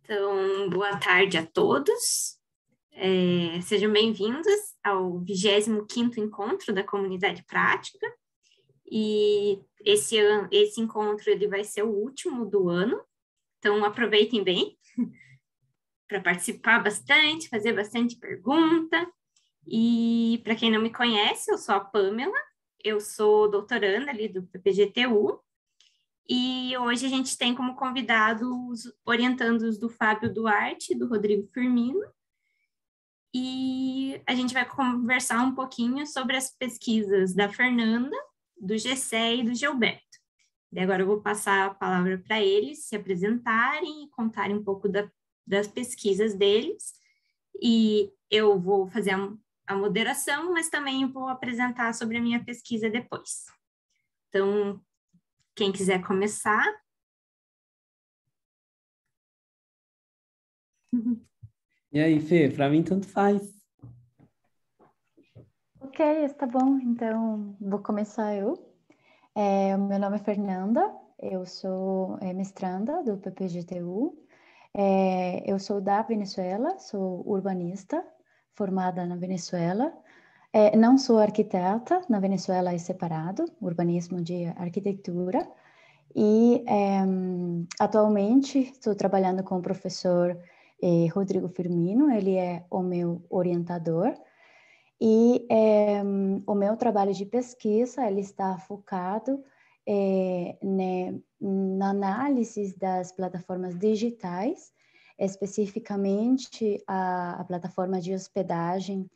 Então, boa tarde a todos. Sejam bem-vindos ao 25º Encontro da Comunidade Prática. E esse encontro ele vai ser o último do ano, então aproveitem bem para participar bastante, fazer bastante pergunta. E para quem não me conhece, eu sou a Pamela, eu sou doutoranda ali do PPGTU, e hoje a gente tem como convidados orientandos do Fábio Duarte e do Rodrigo Firmino, e a gente vai conversar um pouquinho sobre as pesquisas da Fernanda, do Gessé e do Gilberto. E agora eu vou passar a palavra para eles se apresentarem e contarem um pouco das pesquisas deles, e eu vou fazer a moderação, mas também vou apresentar sobre a minha pesquisa depois. Então, quem quiser começar. E aí, Fê, para mim tanto faz. Ok, está bom. Então, vou começar eu. O meu nome é Fernanda, eu sou mestranda do PPGTU. Eu sou da Venezuela, sou urbanista, formada na Venezuela. Não sou arquiteta, na Venezuela é separado, urbanismo de arquitetura. E atualmente estou trabalhando com o professor Rodrigo Firmino, ele é o meu orientador. E o meu trabalho de pesquisa ele está focado na análise das plataformas digitais, especificamente a plataforma de hospedagem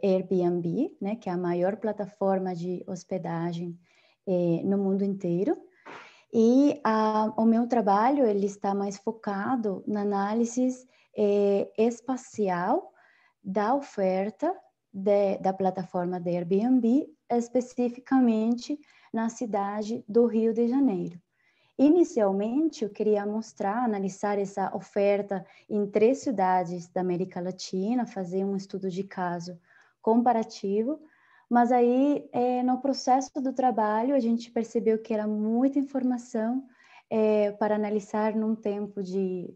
Airbnb, né, que é a maior plataforma de hospedagem no mundo inteiro. E o meu trabalho ele está mais focado na análise espacial da oferta da plataforma da Airbnb, especificamente na cidade do Rio de Janeiro. Inicialmente, eu queria analisar essa oferta em 3 cidades da América Latina, fazer um estudo de caso comparativo, mas aí, no processo do trabalho, a gente percebeu que era muita informação para analisar num tempo de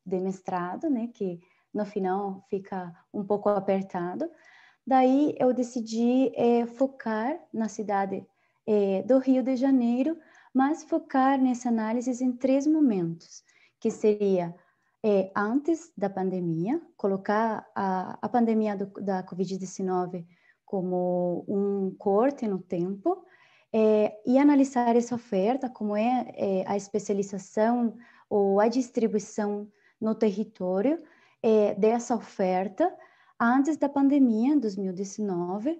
mestrado, né, que no final fica um pouco apertado. Daí eu decidi focar na cidade do Rio de Janeiro, mas focar nessa análise em 3 momentos, que seria antes da pandemia, colocar a pandemia da Covid-19 como um corte no tempo, e analisar essa oferta, como é a especialização ou a distribuição no território, dessa oferta antes da pandemia, em 2019,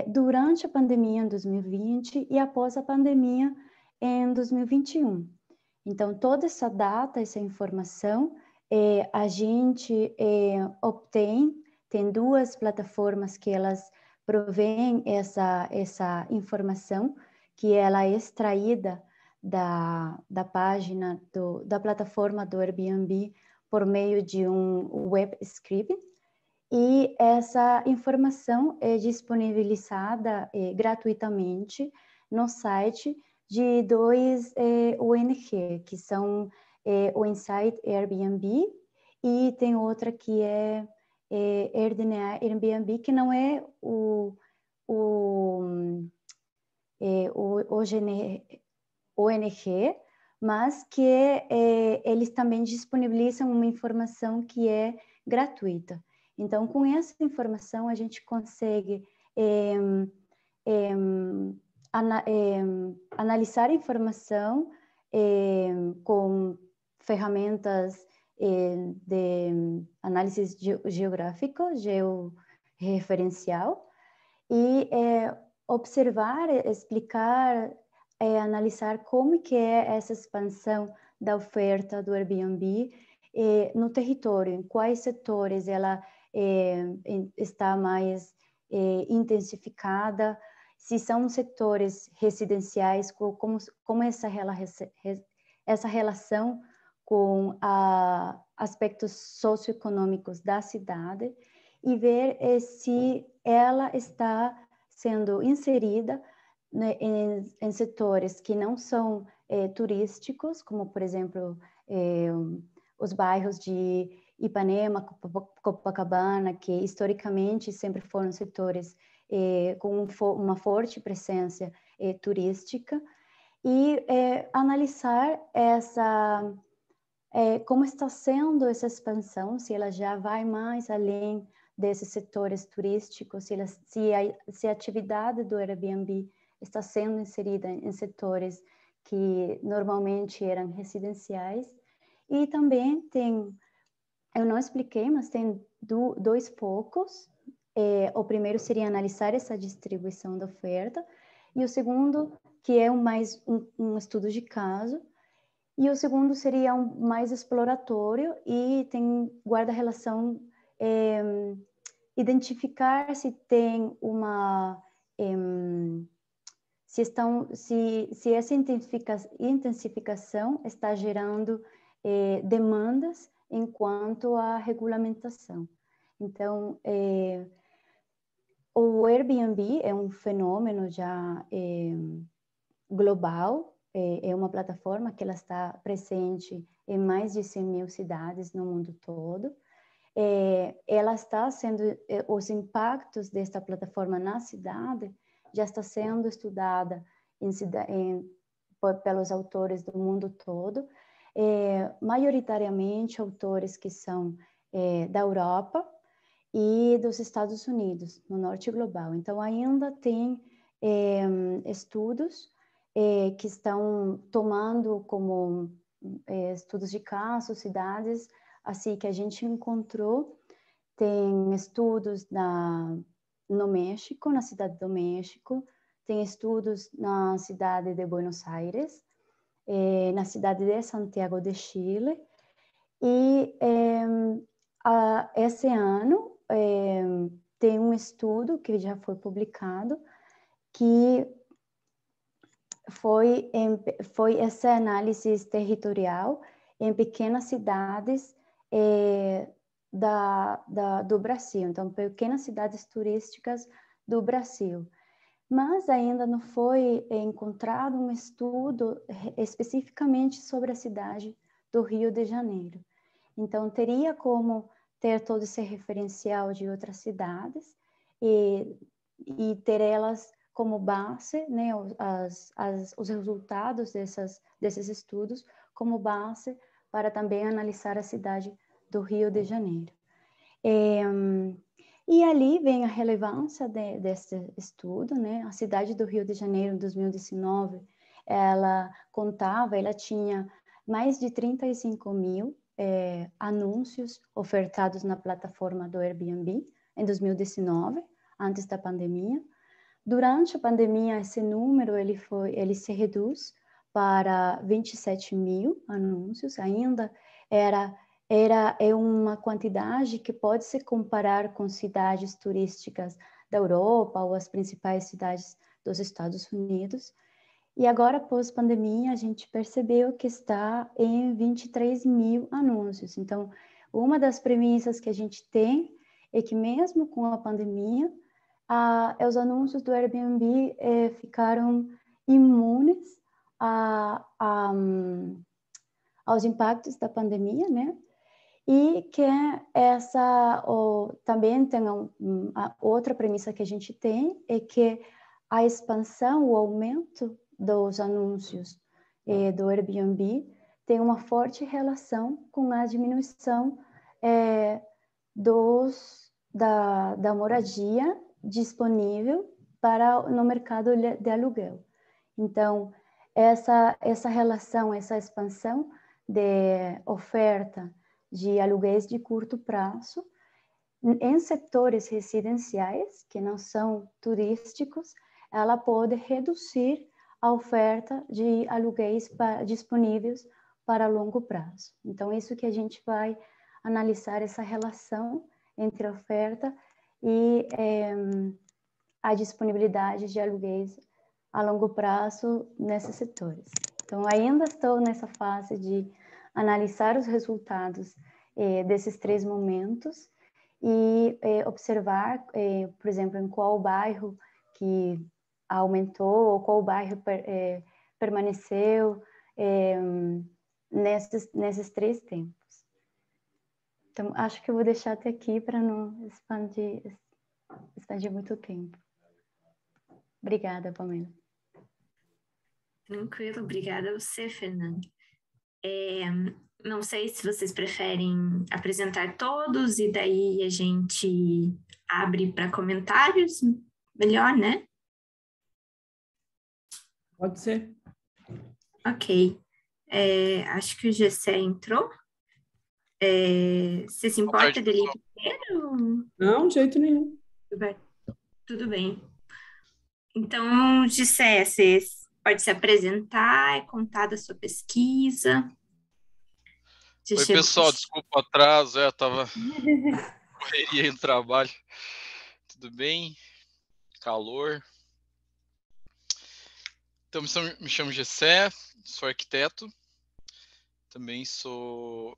durante a pandemia, em 2020, e após a pandemia, em 2021. Então, toda essa data, essa informação, a gente obtém, tem 2 plataformas que elas provêm essa informação, que ela é extraída da página da plataforma do Airbnb por meio de um web script, e essa informação é disponibilizada gratuitamente no site de 2 ONG, que são o Insight Airbnb, e tem outra que é Airbnb, que não é o ONG, mas que eles também disponibilizam uma informação que é gratuita. Então, com essa informação, a gente consegue analisar a informação com ferramentas de análise geográfica, georreferencial, e observar, explicar, analisar como que é essa expansão da oferta do Airbnb no território, em quais setores ela está mais intensificada, se são setores residenciais, como essa relação com aspectos socioeconômicos da cidade, e ver se ela está sendo inserida, né, em setores que não são turísticos, como, por exemplo, os bairros de Ipanema, Copacabana, que historicamente sempre foram setores com uma forte presença turística, e analisar como está sendo essa expansão, se ela já vai mais além desses setores turísticos, se a atividade do Airbnb está sendo inserida em setores que normalmente eram residenciais. E também eu não expliquei, mas tem dois focos. O primeiro seria analisar essa distribuição da oferta, e o segundo, que é mais um estudo de caso, e o segundo seria mais exploratório e guarda relação identificar se tem se essa intensificação está gerando demandas enquanto à regulamentação. Então, o Airbnb é um fenômeno já global, é uma plataforma que ela está presente em mais de 100 mil cidades no mundo todo. Ela está sendo, os impactos desta plataforma na cidade já está sendo estudada pelos autores do mundo todo, maioritariamente autores que são da Europa e dos Estados Unidos, no norte global. Então, ainda tem estudos que estão tomando como estudos de casos, cidades, assim que a gente encontrou. Tem estudos no México, na cidade do México, tem estudos na cidade de Buenos Aires, na cidade de Santiago de Chile, e esse ano tem um estudo que já foi publicado, que foi essa análise territorial em pequenas cidades do Brasil, então pequenas cidades turísticas do Brasil. Mas ainda não foi encontrado um estudo especificamente sobre a cidade do Rio de Janeiro. Então, teria como ter todo esse referencial de outras cidades e ter elas como base, né, os resultados desses estudos como base para também analisar a cidade do Rio de Janeiro. E ali vem a relevância desse estudo, né? A cidade do Rio de Janeiro, em 2019, ela tinha mais de 35 mil anúncios ofertados na plataforma do Airbnb em 2019, antes da pandemia. Durante a pandemia, esse número ele se reduz para 27 mil anúncios. Ainda é uma quantidade que pode se comparar com cidades turísticas da Europa ou as principais cidades dos Estados Unidos. E agora, pós-pandemia, a gente percebeu que está em 23 mil anúncios. Então, uma das premissas que a gente tem é que mesmo com a pandemia, os anúncios do Airbnb ficaram imunes aos impactos da pandemia, né? E que também tem a outra premissa que a gente tem é que a expansão, o aumento dos anúncios do Airbnb tem uma forte relação com a diminuição da moradia disponível no mercado de aluguel. Então, essa relação, essa expansão de oferta de aluguéis de curto prazo em setores residenciais que não são turísticos, ela pode reduzir a oferta de aluguéis disponíveis para longo prazo. Então, isso que a gente vai analisar, essa relação entre a oferta e a disponibilidade de aluguéis a longo prazo nesses setores. Então, ainda estou nessa fase de analisar os resultados desses três momentos e observar, por exemplo, em qual bairro que aumentou ou qual bairro permaneceu nesses três tempos. Então, acho que eu vou deixar até aqui para não expandir muito tempo. Obrigada, Pamela. Tranquilo, obrigada a você, Fernando. Não sei se vocês preferem apresentar todos e daí a gente abre para comentários. Melhor, né? Pode ser. Ok. Acho que o Gessé entrou. Você se Boa tarde, importa dele pessoal. primeiro? Não, de jeito nenhum. Tudo bem. Então, Gessé, você pode se apresentar e contar da sua pesquisa. Você Oi, chegou. pessoal, desculpa o atraso, tava correria aí no trabalho. Tudo bem? Calor. Então, me chamo Gessé, sou arquiteto, também sou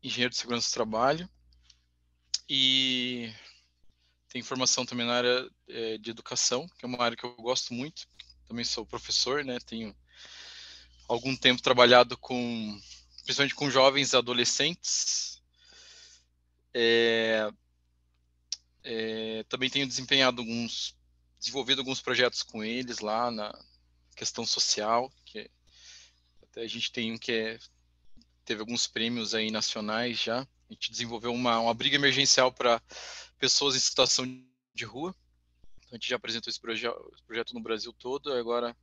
engenheiro de segurança do trabalho e tenho formação também na área de educação, que é uma área que eu gosto muito. Também sou professor, né? Tenho algum tempo trabalhado principalmente com jovens e adolescentes. Também tenho desenvolvido alguns projetos com eles lá na questão social, que até a gente tem teve alguns prêmios aí nacionais já. A gente desenvolveu uma abrigo emergencial para pessoas em situação de rua. Então, a gente já apresentou esse projeto no Brasil todo, agora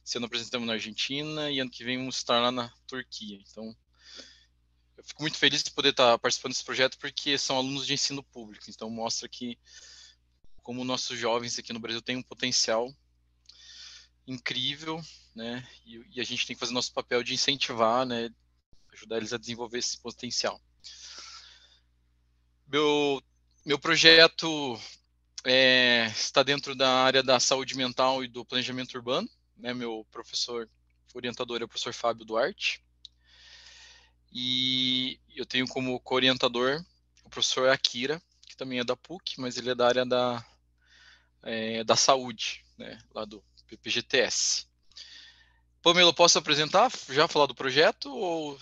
sendo apresentamos na Argentina e ano que vem vamos estar lá na Turquia. Então, eu fico muito feliz de poder estar participando desse projeto porque são alunos de ensino público. Então, mostra que como nossos jovens aqui no Brasil têm um potencial incrível, né? E a gente tem que fazer nosso papel de incentivar, né? Ajudar eles a desenvolver esse potencial. Meu projeto está dentro da área da saúde mental e do planejamento urbano, né? Meu professor orientador é o professor Fábio Duarte. E eu tenho como co-orientador o professor Akira, que também é da PUC, mas ele é da área da saúde, né? Lá do PPGTS. Pamela, posso apresentar? Já falar do projeto? Ou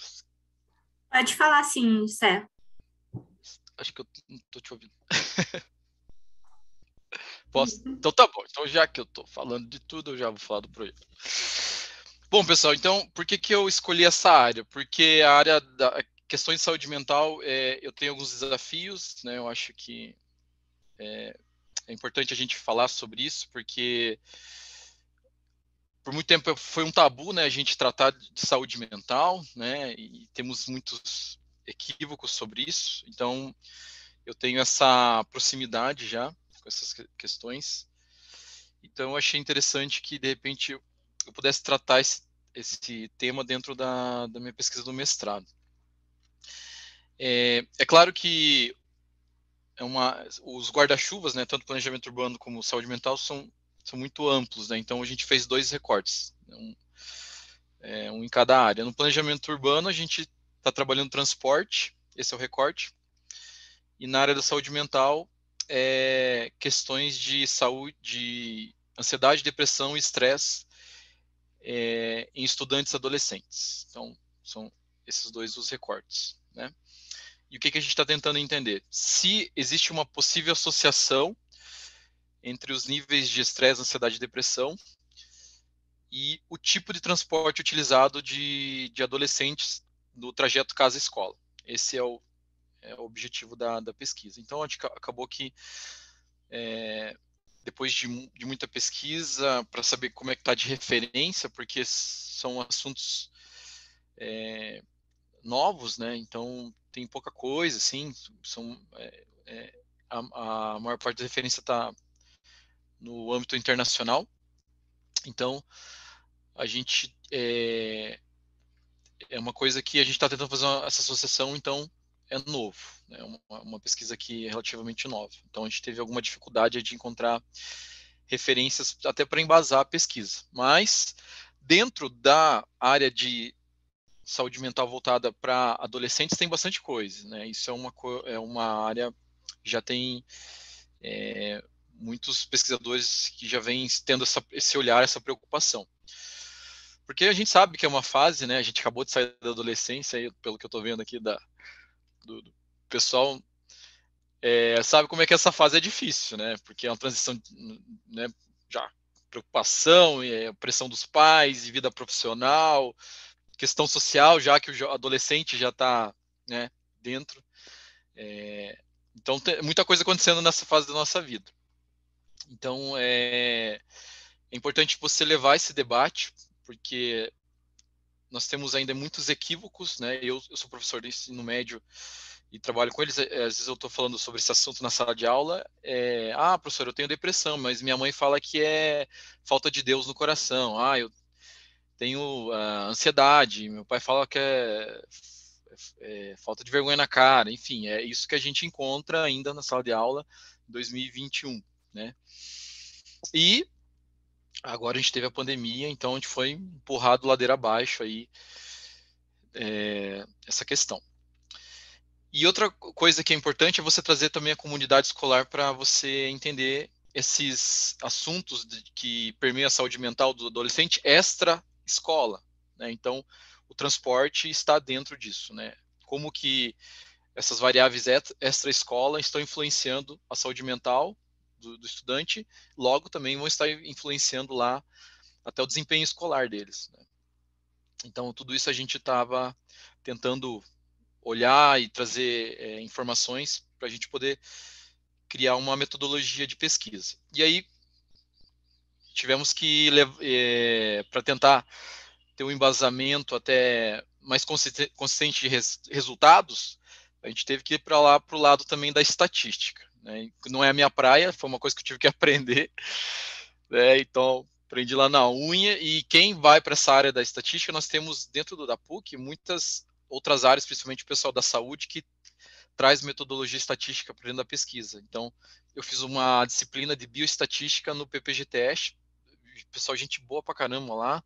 Pode falar sim, Sé. acho que eu não estou te ouvindo. Posso? Então tá bom. Então já que eu estou falando de tudo, eu já vou falar do projeto. Bom, pessoal, então por que eu escolhi essa área? Porque a área da questões de saúde mental, eu tenho alguns desafios, né? Eu acho que é importante a gente falar sobre isso, porque por muito tempo foi um tabu, né, a gente tratar de saúde mental, né, e temos muitos equívocos sobre isso. Então, eu tenho essa proximidade já com essas questões. Então, eu achei interessante que, de repente, eu pudesse tratar esse tema dentro da minha pesquisa do mestrado. É claro que os guarda-chuvas, né, tanto planejamento urbano como saúde mental, são muito amplos, né? Então a gente fez 2 recortes, um em cada área. No planejamento urbano a gente está trabalhando transporte, esse é o recorte, e na área da saúde mental questões de saúde, de ansiedade, depressão e estresse em estudantes adolescentes. Então são esses 2 os recortes, né? E o que a gente está tentando entender? Se existe uma possível associação entre os níveis de estresse, ansiedade e depressão e o tipo de transporte utilizado de adolescentes no trajeto casa-escola. Esse é o objetivo da pesquisa. Então, acabou que, depois de muita pesquisa, para saber como é que está de referência, porque são assuntos novos, né? Então, tem pouca coisa, assim, a maior parte da referência está no âmbito internacional. Então, a gente uma coisa que a gente está tentando fazer essa associação, então é novo, né? Uma pesquisa que é relativamente nova. Então, a gente teve alguma dificuldade de encontrar referências até para embasar a pesquisa. Mas, dentro da área de saúde mental voltada para adolescentes, tem bastante coisa, né? Isso é uma área que já tem muitos pesquisadores que já vêm tendo esse olhar, essa preocupação. Porque a gente sabe que é uma fase, né? A gente acabou de sair da adolescência, aí, pelo que eu estou vendo aqui do pessoal sabe como é que essa fase é difícil, né? Porque é uma transição, né, já preocupação, pressão dos pais, e vida profissional, questão social, já que o adolescente já está, né, dentro. Então, tem muita coisa acontecendo nessa fase da nossa vida. Então, é importante você levar esse debate, porque nós temos ainda muitos equívocos, né? Eu sou professor de ensino médio e trabalho com eles. Às vezes eu estou falando sobre esse assunto na sala de aula. Professor, eu tenho depressão, mas minha mãe fala que é falta de Deus no coração. Eu tenho ansiedade, meu pai fala que é falta de vergonha na cara. Enfim, é isso que a gente encontra ainda na sala de aula em 2021, né? E agora a gente teve a pandemia, então a gente foi empurrado ladeira abaixo aí, essa questão. E outra coisa que é importante é você trazer também a comunidade escolar para você entender esses assuntos que permeiam a saúde mental do adolescente extra-escola, né? Então, o transporte está dentro disso, né? Como que essas variáveis extra-escola estão influenciando a saúde mental do estudante, logo também vão estar influenciando lá até o desempenho escolar deles, né? Então, tudo isso a gente estava tentando olhar e trazer informações para a gente poder criar uma metodologia de pesquisa. E aí, tivemos que, para tentar ter um embasamento até mais consistente de resultados, a gente teve que ir para lá, para o lado também da estatística, né? Não é a minha praia, foi uma coisa que eu tive que aprender, né? Então, aprendi lá na unha, e quem vai para essa área da estatística, nós temos dentro da PUC muitas outras áreas, principalmente o pessoal da saúde, que traz metodologia estatística para dentro da pesquisa. Então, eu fiz uma disciplina de bioestatística no PPGTS, pessoal, gente boa pra caramba lá.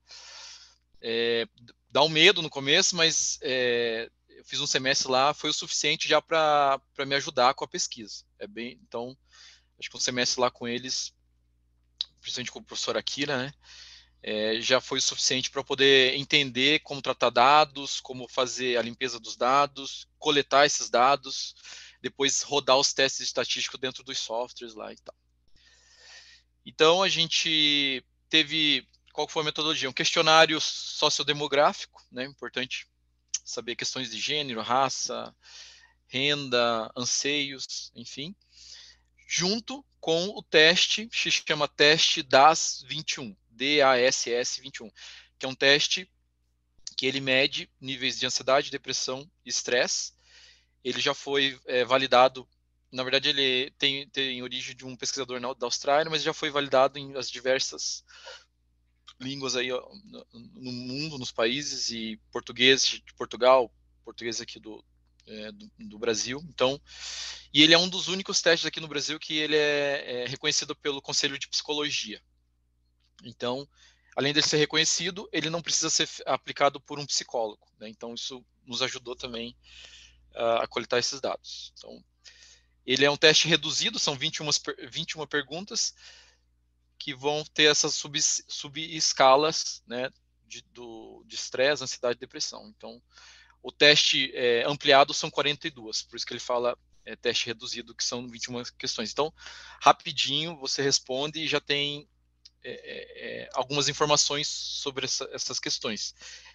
Dá um medo no começo, mas eu fiz um semestre lá, foi o suficiente já para me ajudar com a pesquisa. Então, acho que um semestre lá com eles, principalmente com o professor Akira, né? Já foi o suficiente para poder entender como tratar dados, como fazer a limpeza dos dados, coletar esses dados, depois rodar os testes estatísticos dentro dos softwares lá e tal. Então, a gente teve, qual foi a metodologia? Um questionário sociodemográfico, né? Importante saber questões de gênero, raça, renda, anseios, enfim, junto com o teste, que se chama teste DASS 21, DASS 21, que é um teste que ele mede níveis de ansiedade, depressão e estresse. Ele já foi validado, na verdade ele tem origem de um pesquisador da Austrália, mas já foi validado em as diversas línguas aí no mundo, nos países, e português de Portugal, português aqui do Brasil. Então, e ele é um dos únicos testes aqui no Brasil que ele é reconhecido pelo Conselho de Psicologia. Então, além de ser reconhecido, ele não precisa ser aplicado por um psicólogo, né? Então, isso nos ajudou também a coletar esses dados. Então, ele é um teste reduzido, são 21 perguntas que vão ter essas subescalas, né, de estresse, ansiedade e depressão. Então, o teste ampliado são 42, por isso que ele fala teste reduzido, que são 21 questões. Então, rapidinho você responde e já tem algumas informações sobre essas questões.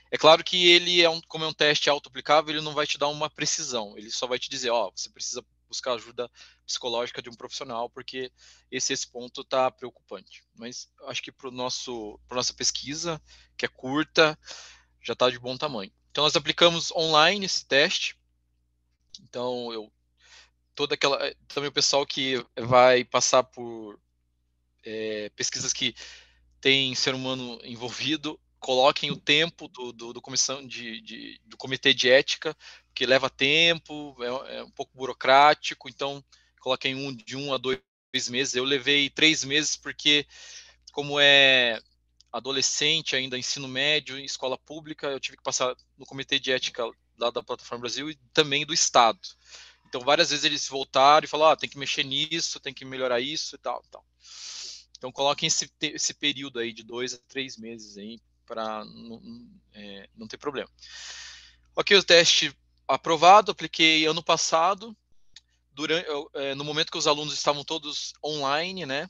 É claro que ele como é um teste auto-aplicável, ele não vai te dar uma precisão, ele só vai te dizer, você precisa buscar ajuda psicológica de um profissional, porque esse ponto está preocupante. Mas acho que para nossa pesquisa, que é curta, já está de bom tamanho. Então, nós aplicamos online esse teste. Então, também o pessoal que vai passar por pesquisas que tem ser humano envolvido, coloquem o tempo do comitê de ética, que leva tempo, é um pouco burocrático, então coloquem de 1 a 2 meses. Eu levei 3 meses porque, como é adolescente ainda, ensino médio, escola pública, eu tive que passar no comitê de ética lá da Plataforma Brasil e também do Estado. Então, várias vezes eles voltaram e falaram, tem que mexer nisso, tem que melhorar isso e tal, tal. Então, coloquem esse período aí de 2 a 3 meses aí para não ter problema. Ok, o teste aprovado, apliquei ano passado, no momento que os alunos estavam todos online, né?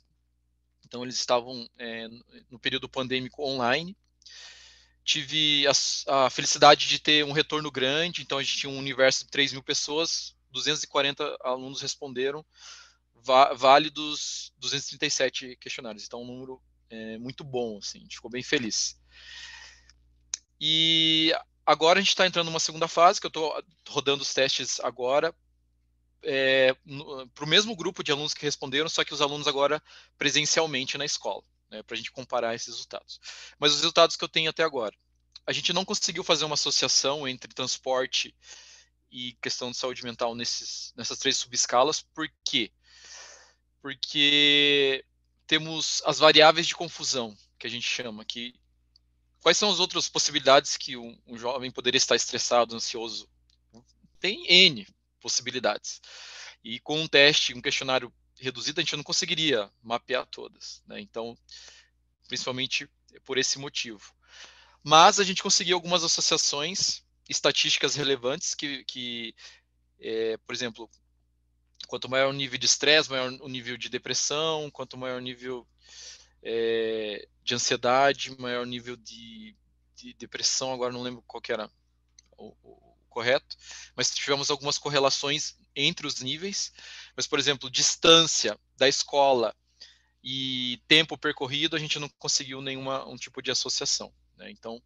Então, eles estavam no período pandêmico online. Tive a felicidade de ter um retorno grande, então a gente tinha um universo de 3.000 pessoas, 240 alunos responderam, válidos 237 questionários. Então, um número muito bom, assim, a gente ficou bem feliz. E agora a gente está entrando numa segunda fase, que eu estou rodando os testes agora, para o mesmo grupo de alunos que responderam, só que os alunos agora presencialmente na escola, né, para a gente comparar esses resultados. Mas os resultados que eu tenho até agora, a gente não conseguiu fazer uma associação entre transporte e questão de saúde mental nessas 3 subescalas. Por quê? Porque temos as variáveis de confusão, que a gente chama, que quais são as outras possibilidades que um jovem poderia estar estressado, ansioso? Tem N possibilidades. E com um teste, um questionário reduzido, a gente não conseguiria mapear todas, né? Então, principalmente por esse motivo. Mas a gente conseguiu algumas associações estatísticas relevantes por exemplo, quanto maior o nível de estresse, maior o nível de depressão, quanto maior o nível de ansiedade, maior o nível de depressão, agora não lembro qual que era o correto, mas tivemos algumas correlações entre os níveis, mas, por exemplo, distância da escola e tempo percorrido, a gente não conseguiu um tipo de associação, né? Então,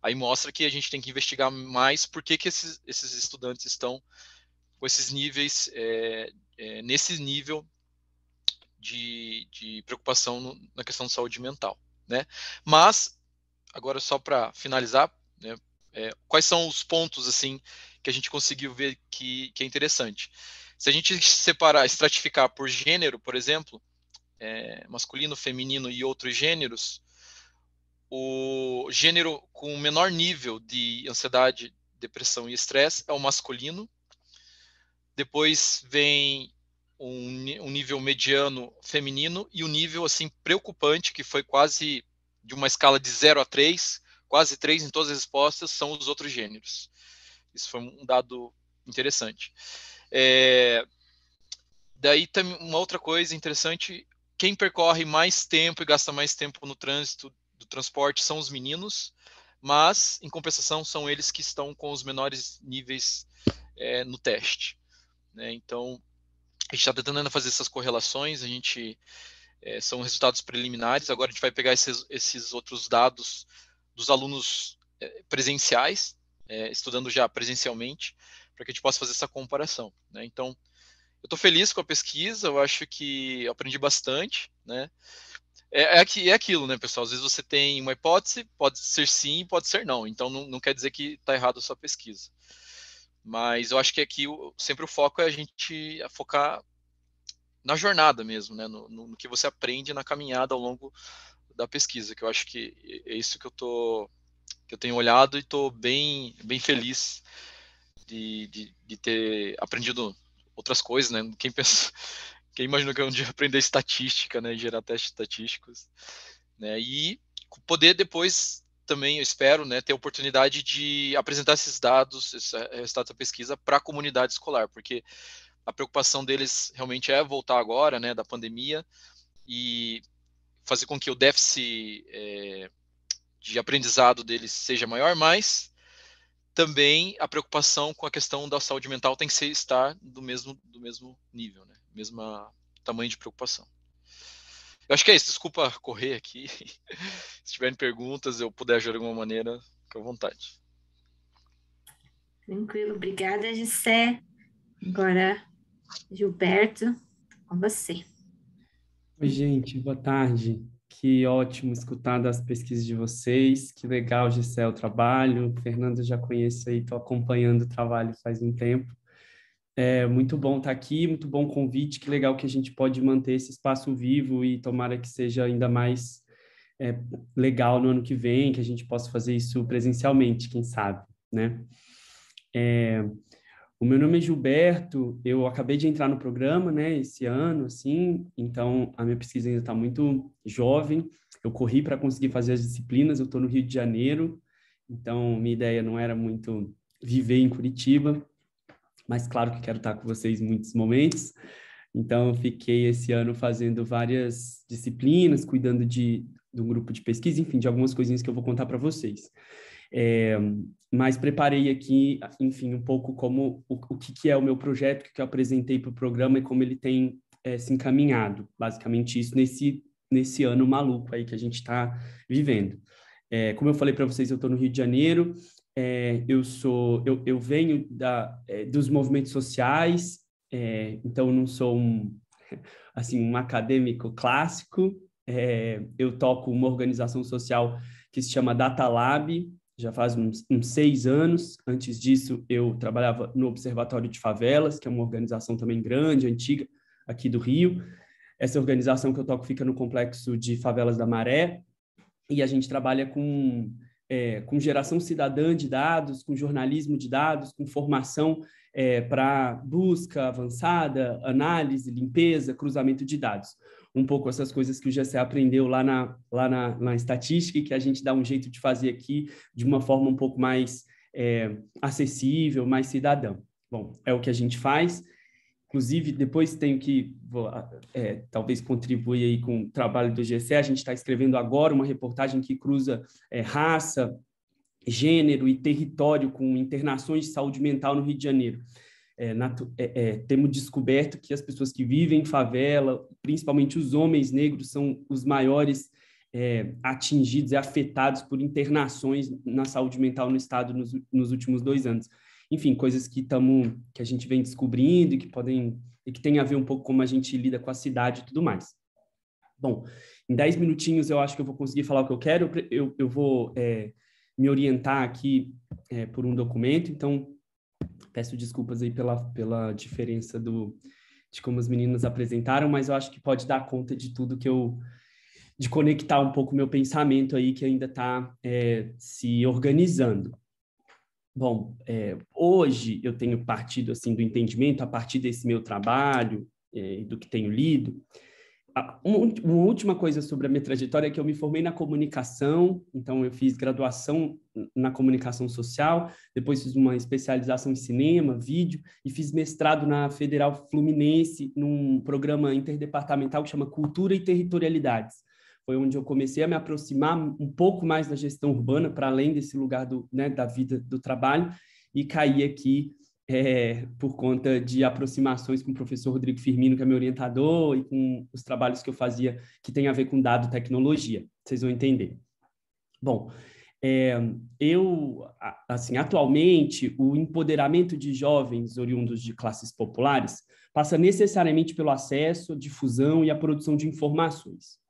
aí mostra que a gente tem que investigar mais por que esses estudantes estão com esses níveis, nesse nível de preocupação na questão de saúde mental, né? Mas, agora só para finalizar, né, quais são os pontos assim que a gente conseguiu ver que é interessante? Se a gente separar, estratificar por gênero, por exemplo, masculino, feminino e outros gêneros, o gênero com menor nível de ansiedade, depressão e estresse é o masculino. Depois vem um nível mediano feminino e um nível assim preocupante, que foi quase de uma escala de 0 a 3, quase 3 em todas as respostas, são os outros gêneros. Isso foi um dado interessante. Daí também uma outra coisa interessante, quem percorre mais tempo e gasta mais tempo no trânsito do transporte são os meninos, mas, em compensação, são eles que estão com os menores níveis no teste, né? Então, a gente está tentando ainda fazer essas correlações, são resultados preliminares, agora a gente vai pegar esses outros dados dos alunos presenciais, estudando já presencialmente, para que a gente possa fazer essa comparação, né? Então, eu estou feliz com a pesquisa, eu acho que eu aprendi bastante, né? É aquilo, né, pessoal? Às vezes você tem uma hipótese, pode ser sim, pode ser não. Então, não quer dizer que está errado a sua pesquisa. Mas eu acho que aqui sempre o foco é a gente focar na jornada mesmo, né? No que você aprende na caminhada ao longo da pesquisa, que eu acho que é isso que eu tenho olhado e estou bem feliz de ter aprendido outras coisas, né? Quem imaginou que eu um dia aprender estatística, né? Gerar testes estatísticos, né? E poder depois também, eu espero, né, ter a oportunidade de apresentar esses dados, esses resultados da pesquisa para a comunidade escolar, porque a preocupação deles realmente é voltar agora, né, da pandemia, e fazer com que o déficit de aprendizado deles seja maior, mas também a preocupação com a questão da saúde mental tem que estar do mesmo nível, né? Mesmo tamanho de preocupação. Eu acho que é isso. Desculpa correr aqui. Se tiverem perguntas, eu puder ajudar de alguma maneira, fique à vontade. Tranquilo. Obrigada, Gissé. Agora, Gilberto, com você. Oi, gente, boa tarde. Que ótimo escutar das pesquisas de vocês. Que legal, Gisele, o trabalho. Fernando, já conheço aí, estou acompanhando o trabalho faz um tempo. É muito bom estar aqui, muito bom convite. Que legal que a gente pode manter esse espaço vivo e tomara que seja ainda mais legal no ano que vem, que a gente possa fazer isso presencialmente, quem sabe, né? O meu nome é Gilberto, eu acabei de entrar no programa, né, esse ano, assim, então a minha pesquisa ainda está muito jovem, eu corri para conseguir fazer as disciplinas, eu estou no Rio de Janeiro, então minha ideia não era muito viver em Curitiba, mas claro que quero estar com vocês em muitos momentos. Então, eu fiquei esse ano fazendo várias disciplinas, cuidando de um grupo de pesquisa, enfim, de algumas coisinhas que eu vou contar para vocês. Mas preparei aqui, enfim, um pouco como o que é o meu projeto, o que eu apresentei para o programa e como ele tem se encaminhado. Basicamente isso nesse ano maluco aí que a gente está vivendo. Como eu falei para vocês, eu estou no Rio de Janeiro, eu venho dos movimentos sociais, então eu não sou um acadêmico clássico, eu toco uma organização social que se chama Data Lab, já faz uns 6 anos. Antes disso, eu trabalhava no Observatório de Favelas, que é uma organização também grande, antiga, aqui do Rio. Essa organização que eu toco fica no Complexo de Favelas da Maré, e a gente trabalha com geração cidadã de dados, com jornalismo de dados, com formação para busca avançada, análise, limpeza, cruzamento de dados. Um pouco essas coisas que o GCE aprendeu lá na estatística e que a gente dá um jeito de fazer aqui de uma forma um pouco mais acessível, mais cidadã. Bom, é o que a gente faz. Inclusive, depois talvez contribuir aí com o trabalho do GCE. A gente está escrevendo agora uma reportagem que cruza raça, gênero e território com internações de saúde mental no Rio de Janeiro. Temos descoberto que as pessoas que vivem em favela, principalmente os homens negros, são os maiores atingidos e afetados por internações na saúde mental no estado nos últimos 2 anos. Enfim, coisas que a gente vem descobrindo e que tem a ver um pouco como a gente lida com a cidade e tudo mais. Bom, em 10 minutinhos eu acho que eu vou conseguir falar o que eu quero. Eu vou me orientar aqui por um documento, então peço desculpas aí pela diferença de como as meninas apresentaram, mas eu acho que pode dar conta de tudo de conectar um pouco o meu pensamento aí, que ainda está se organizando. Bom, hoje eu tenho partido assim, do entendimento, a partir desse meu trabalho, do que tenho lido. Uma última coisa sobre a minha trajetória é que eu me formei na comunicação, então eu fiz graduação na comunicação social, depois fiz uma especialização em cinema, vídeo, e fiz mestrado na Federal Fluminense, num programa interdepartamental que chama Cultura e Territorialidades. Foi onde eu comecei a me aproximar um pouco mais da gestão urbana, para além desse lugar da vida do trabalho, e caí aqui por conta de aproximações com o professor Rodrigo Firmino, que é meu orientador, e com os trabalhos que eu fazia que tem a ver com dado e tecnologia. Vocês vão entender. Bom, atualmente, o empoderamento de jovens oriundos de classes populares passa necessariamente pelo acesso, difusão e a produção de informações.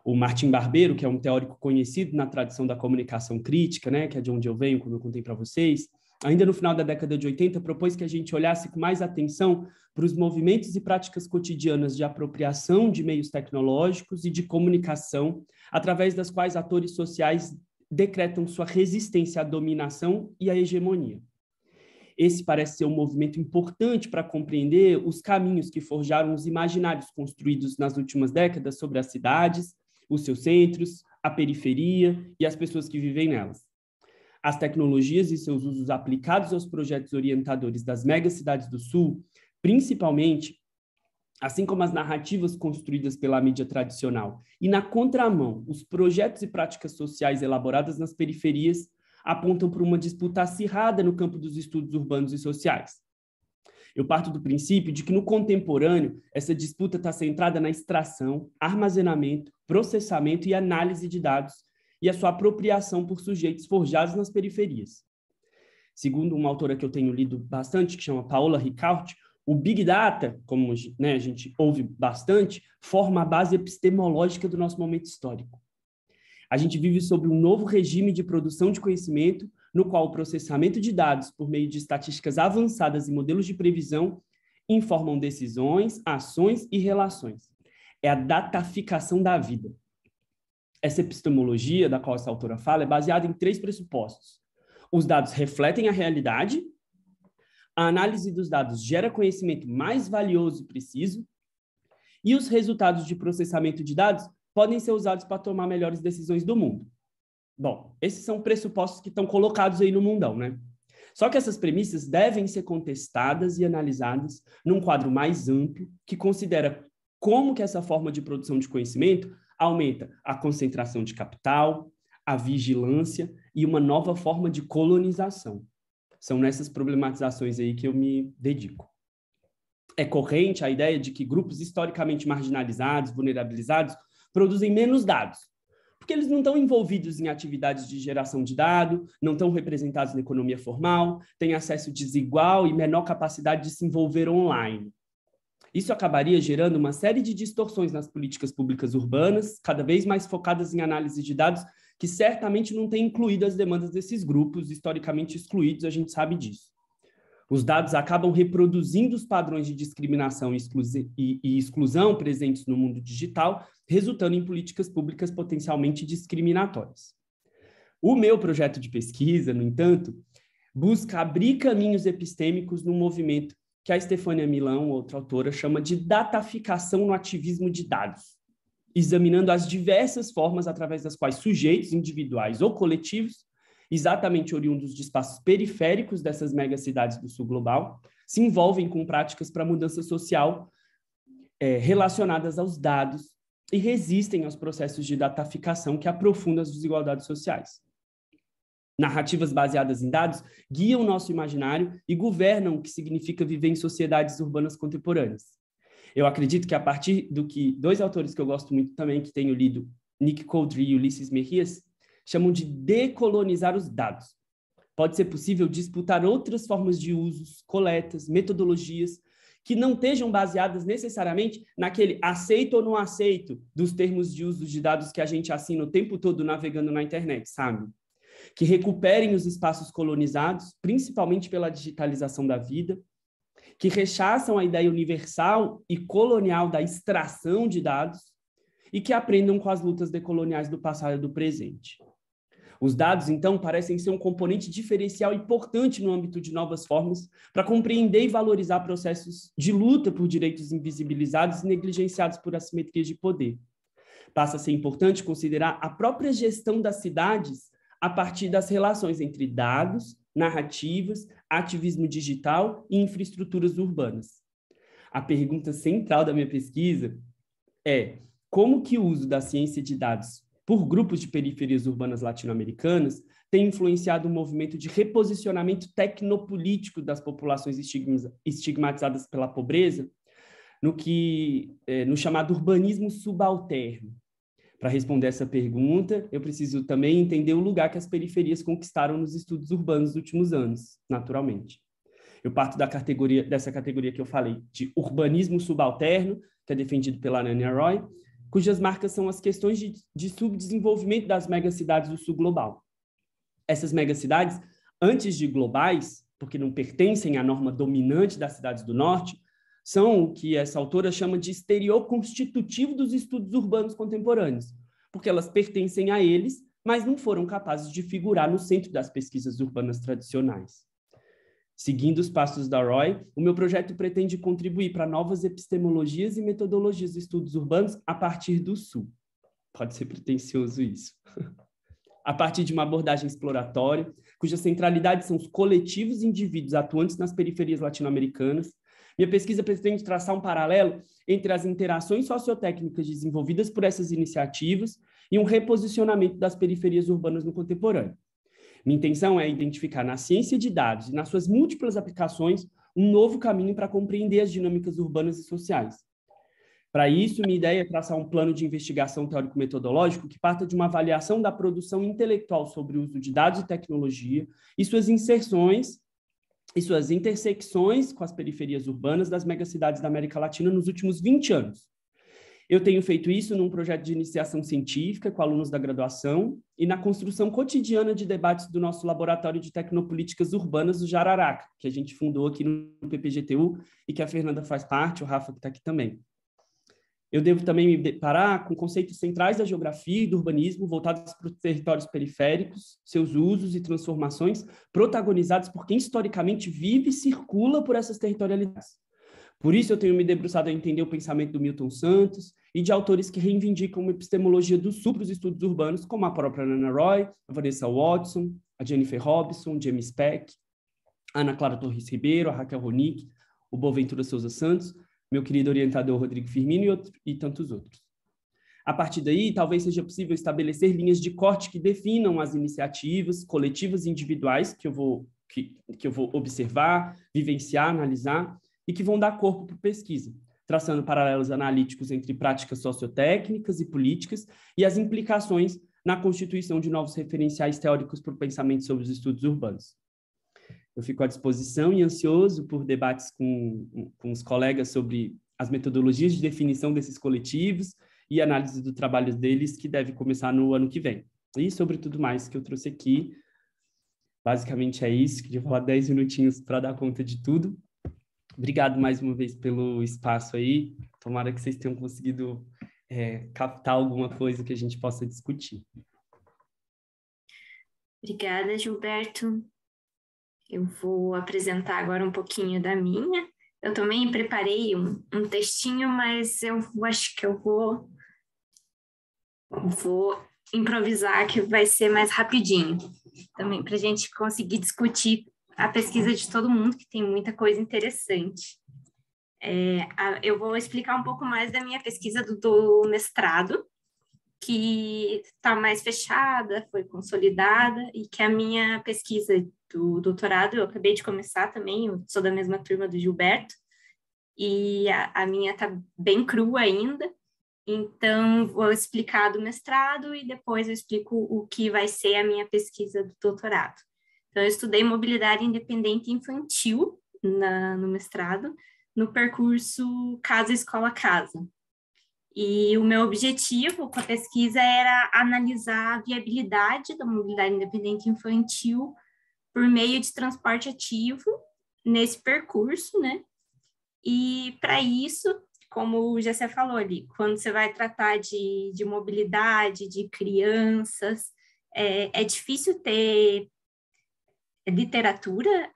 O Martim Barbeiro, que é um teórico conhecido na tradição da comunicação crítica, né, que é de onde eu venho, como eu contei para vocês, ainda no final da década de 80, propôs que a gente olhasse com mais atenção para os movimentos e práticas cotidianas de apropriação de meios tecnológicos e de comunicação, através das quais atores sociais decretam sua resistência à dominação e à hegemonia. Esse parece ser um movimento importante para compreender os caminhos que forjaram os imaginários construídos nas últimas décadas sobre as cidades, os seus centros, a periferia e as pessoas que vivem nelas. As tecnologias e seus usos aplicados aos projetos orientadores das megacidades do Sul, principalmente, assim como as narrativas construídas pela mídia tradicional, e na contramão, os projetos e práticas sociais elaboradas nas periferias, apontam para uma disputa acirrada no campo dos estudos urbanos e sociais. Eu parto do princípio de que, no contemporâneo, essa disputa está centrada na extração, armazenamento, processamento e análise de dados e a sua apropriação por sujeitos forjados nas periferias. Segundo uma autora que eu tenho lido bastante, que chama Paola Ricaurte, o Big Data, como a gente ouve bastante, forma a base epistemológica do nosso momento histórico. A gente vive sob um novo regime de produção de conhecimento, no qual o processamento de dados por meio de estatísticas avançadas e modelos de previsão informam decisões, ações e relações. É a dataficação da vida. Essa epistemologia da qual essa autora fala é baseada em 3 pressupostos. Os dados refletem a realidade, a análise dos dados gera conhecimento mais valioso e preciso, e os resultados de processamento de dados podem ser usados para tomar melhores decisões do mundo. Bom, esses são pressupostos que estão colocados aí no mundão, né? Só que essas premissas devem ser contestadas e analisadas num quadro mais amplo, que considera como que essa forma de produção de conhecimento aumenta a concentração de capital, a vigilância e uma nova forma de colonização. São nessas problematizações aí que eu me dedico. É corrente a ideia de que grupos historicamente marginalizados, vulnerabilizados, produzem menos dados, porque eles não estão envolvidos em atividades de geração de dado, não estão representados na economia formal, têm acesso desigual e menor capacidade de se envolver online. Isso acabaria gerando uma série de distorções nas políticas públicas urbanas, cada vez mais focadas em análise de dados, que certamente não têm incluído as demandas desses grupos historicamente excluídos, a gente sabe disso. Os dados acabam reproduzindo os padrões de discriminação e exclusão presentes no mundo digital, resultando em políticas públicas potencialmente discriminatórias. O meu projeto de pesquisa, no entanto, busca abrir caminhos epistêmicos num movimento que a Stefania Milão, outra autora, chama de dataficação no ativismo de dados, examinando as diversas formas através das quais sujeitos individuais ou coletivos, exatamente oriundos de espaços periféricos dessas megacidades do sul global, se envolvem com práticas para mudança social relacionadas aos dados e resistem aos processos de dataficação que aprofundam as desigualdades sociais. Narrativas baseadas em dados guiam o nosso imaginário e governam o que significa viver em sociedades urbanas contemporâneas. Eu acredito que a partir do que dois autores que eu gosto muito também, que tenho lido, Nick Couldry e Ulisses Mejias, chamam de decolonizar os dados. Pode ser possível disputar outras formas de usos, coletas, metodologias, que não estejam baseadas necessariamente naquele aceito ou não aceito dos termos de uso de dados que a gente assina o tempo todo navegando na internet, sabe? Que recuperem os espaços colonizados, principalmente pela digitalização da vida, que rechaçam a ideia universal e colonial da extração de dados e que aprendam com as lutas decoloniais do passado e do presente. Os dados, então, parecem ser um componente diferencial importante no âmbito de novas formas para compreender e valorizar processos de luta por direitos invisibilizados e negligenciados por assimetrias de poder. Passa a ser importante considerar a própria gestão das cidades a partir das relações entre dados, narrativas, ativismo digital e infraestruturas urbanas. A pergunta central da minha pesquisa é como que o uso da ciência de dados por grupos de periferias urbanas latino-americanas tem influenciado o movimento de reposicionamento tecnopolítico das populações estigmatizadas pela pobreza no chamado urbanismo subalterno. Para responder essa pergunta, eu preciso também entender o lugar que as periferias conquistaram nos estudos urbanos dos últimos anos, naturalmente. Eu parto dessa categoria que eu falei, de urbanismo subalterno, que é defendido pela Nania Roy, cujas marcas são as questões de subdesenvolvimento das megacidades do sul global. Essas megacidades, antes de globais, porque não pertencem à norma dominante das cidades do norte, são o que essa autora chama de exterior constitutivo dos estudos urbanos contemporâneos, porque elas pertencem a eles, mas não foram capazes de figurar no centro das pesquisas urbanas tradicionais. Seguindo os passos da Roy, o meu projeto pretende contribuir para novas epistemologias e metodologias de estudos urbanos a partir do Sul. Pode ser pretensioso isso. A partir de uma abordagem exploratória, cuja centralidade são os coletivos e indivíduos atuantes nas periferias latino-americanas, minha pesquisa pretende traçar um paralelo entre as interações sociotécnicas desenvolvidas por essas iniciativas e um reposicionamento das periferias urbanas no contemporâneo. Minha intenção é identificar na ciência de dados e nas suas múltiplas aplicações um novo caminho para compreender as dinâmicas urbanas e sociais. Para isso, minha ideia é traçar um plano de investigação teórico-metodológico que parta de uma avaliação da produção intelectual sobre o uso de dados e tecnologia e suas inserções e suas intersecções com as periferias urbanas das megacidades da América Latina nos últimos 20 anos. Eu tenho feito isso num projeto de iniciação científica com alunos da graduação e na construção cotidiana de debates do nosso Laboratório de Tecnopolíticas Urbanas do Jararaca, que a gente fundou aqui no PPGTU e que a Fernanda faz parte, o Rafa que está aqui também. Eu devo também me deparar com conceitos centrais da geografia e do urbanismo voltados para os territórios periféricos, seus usos e transformações protagonizados por quem historicamente vive e circula por essas territorialidades. Por isso, eu tenho me debruçado a entender o pensamento do Milton Santos e de autores que reivindicam uma epistemologia do sul para os estudos urbanos, como a própria Nana Roy, a Vanessa Watson, a Jennifer Robson, James Peck. a Ana Clara Torres Ribeiro, a Raquel Ronick, o Boaventura Souza Santos, meu querido orientador Rodrigo Firmino e tantos outros. A partir daí, talvez seja possível estabelecer linhas de corte que definam as iniciativas coletivas e individuais que eu vou observar, vivenciar, analisar e que vão dar corpo para a pesquisa, traçando paralelos analíticos entre práticas sociotécnicas e políticas e as implicações na constituição de novos referenciais teóricos para o pensamento sobre os estudos urbanos. Eu fico à disposição e ansioso por debates com os colegas sobre as metodologias de definição desses coletivos e análise do trabalho deles, que deve começar no ano que vem. E sobre tudo mais que eu trouxe aqui, basicamente é isso. Queria falar 10 minutinhos para dar conta de tudo. Obrigado mais uma vez pelo espaço aí. Tomara que vocês tenham conseguido captar alguma coisa que a gente possa discutir. Obrigada, Gilberto. Eu vou apresentar agora um pouquinho da minha. Eu também preparei um textinho, mas eu acho que eu vou improvisar, que vai ser mais rapidinho. Também para a gente conseguir discutir a pesquisa de todo mundo, que tem muita coisa interessante. Eu vou explicar um pouco mais da minha pesquisa do mestrado, que está mais fechada, foi consolidada, e que a minha pesquisa do doutorado, eu acabei de começar também, eu sou da mesma turma do Gilberto, e a minha está bem crua ainda, então vou explicar do mestrado e depois eu explico o que vai ser a minha pesquisa do doutorado. Então, eu estudei mobilidade independente infantil no mestrado, no percurso casa-escola-casa. E o meu objetivo com a pesquisa era analisar a viabilidade da mobilidade independente infantil por meio de transporte ativo nesse percurso, né? E para isso, como o Gessé falou ali, quando você vai tratar de mobilidade, de crianças, é difícil ter literatura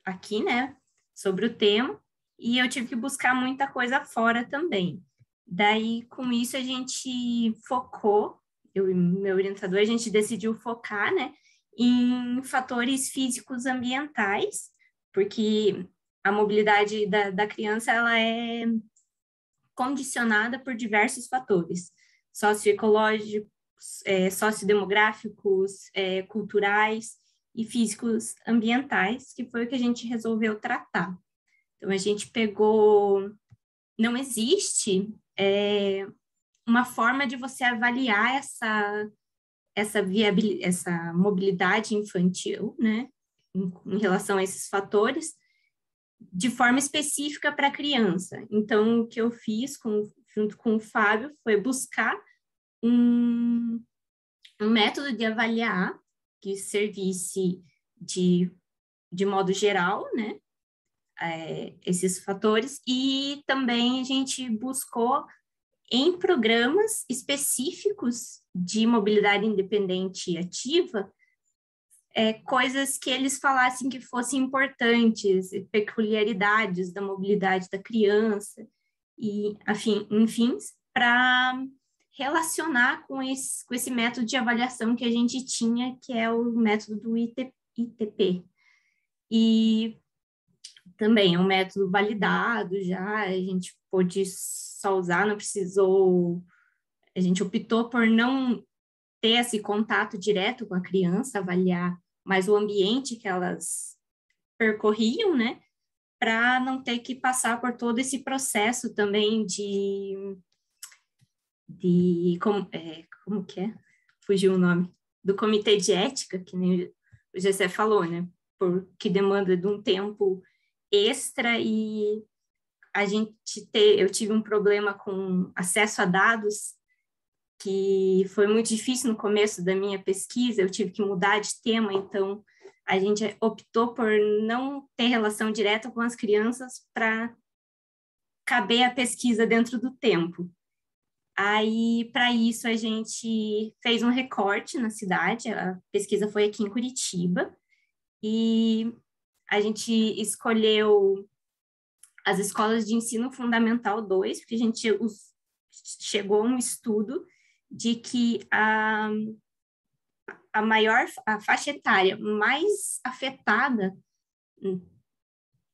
aqui, né, sobre o tema, e eu tive que buscar muita coisa fora também. Daí, com isso, a gente focou, eu e meu orientador, a gente decidiu focar, né, em fatores físicos ambientais, porque a mobilidade da criança, ela é condicionada por diversos fatores, socioecológicos, sociodemográficos, culturais e físicos ambientais, que foi o que a gente resolveu tratar. Então, a gente pegou... Não existe uma forma de você avaliar essa mobilidade infantil, né, em relação a esses fatores, de forma específica para a criança. Então, o que eu fiz junto com o Fábio foi buscar um método de avaliar que servisse de modo geral, né, esses fatores, e também a gente buscou em programas específicos de mobilidade independente ativa, coisas que eles falassem que fossem importantes, peculiaridades da mobilidade da criança, e, enfim, para relacionar com esse método de avaliação que a gente tinha, que é o método do ITP. E também é um método validado já, a gente pôde só usar, não precisou... A gente optou por não ter esse contato direto com a criança, avaliar mais o ambiente que elas percorriam, né? Para não ter que passar por todo esse processo também como que é? Fugiu o nome. Do comitê de ética, que nem o Gessé falou, né? Porque demanda de um tempo extra e eu tive um problema com acesso a dados que foi muito difícil no começo da minha pesquisa, eu tive que mudar de tema, então a gente optou por não ter relação direta com as crianças para caber a pesquisa dentro do tempo. Aí, para isso, a gente fez um recorte na cidade, a pesquisa foi aqui em Curitiba, e a gente escolheu as escolas de ensino fundamental 2, porque a gente chegou a um estudo de que a faixa etária mais afetada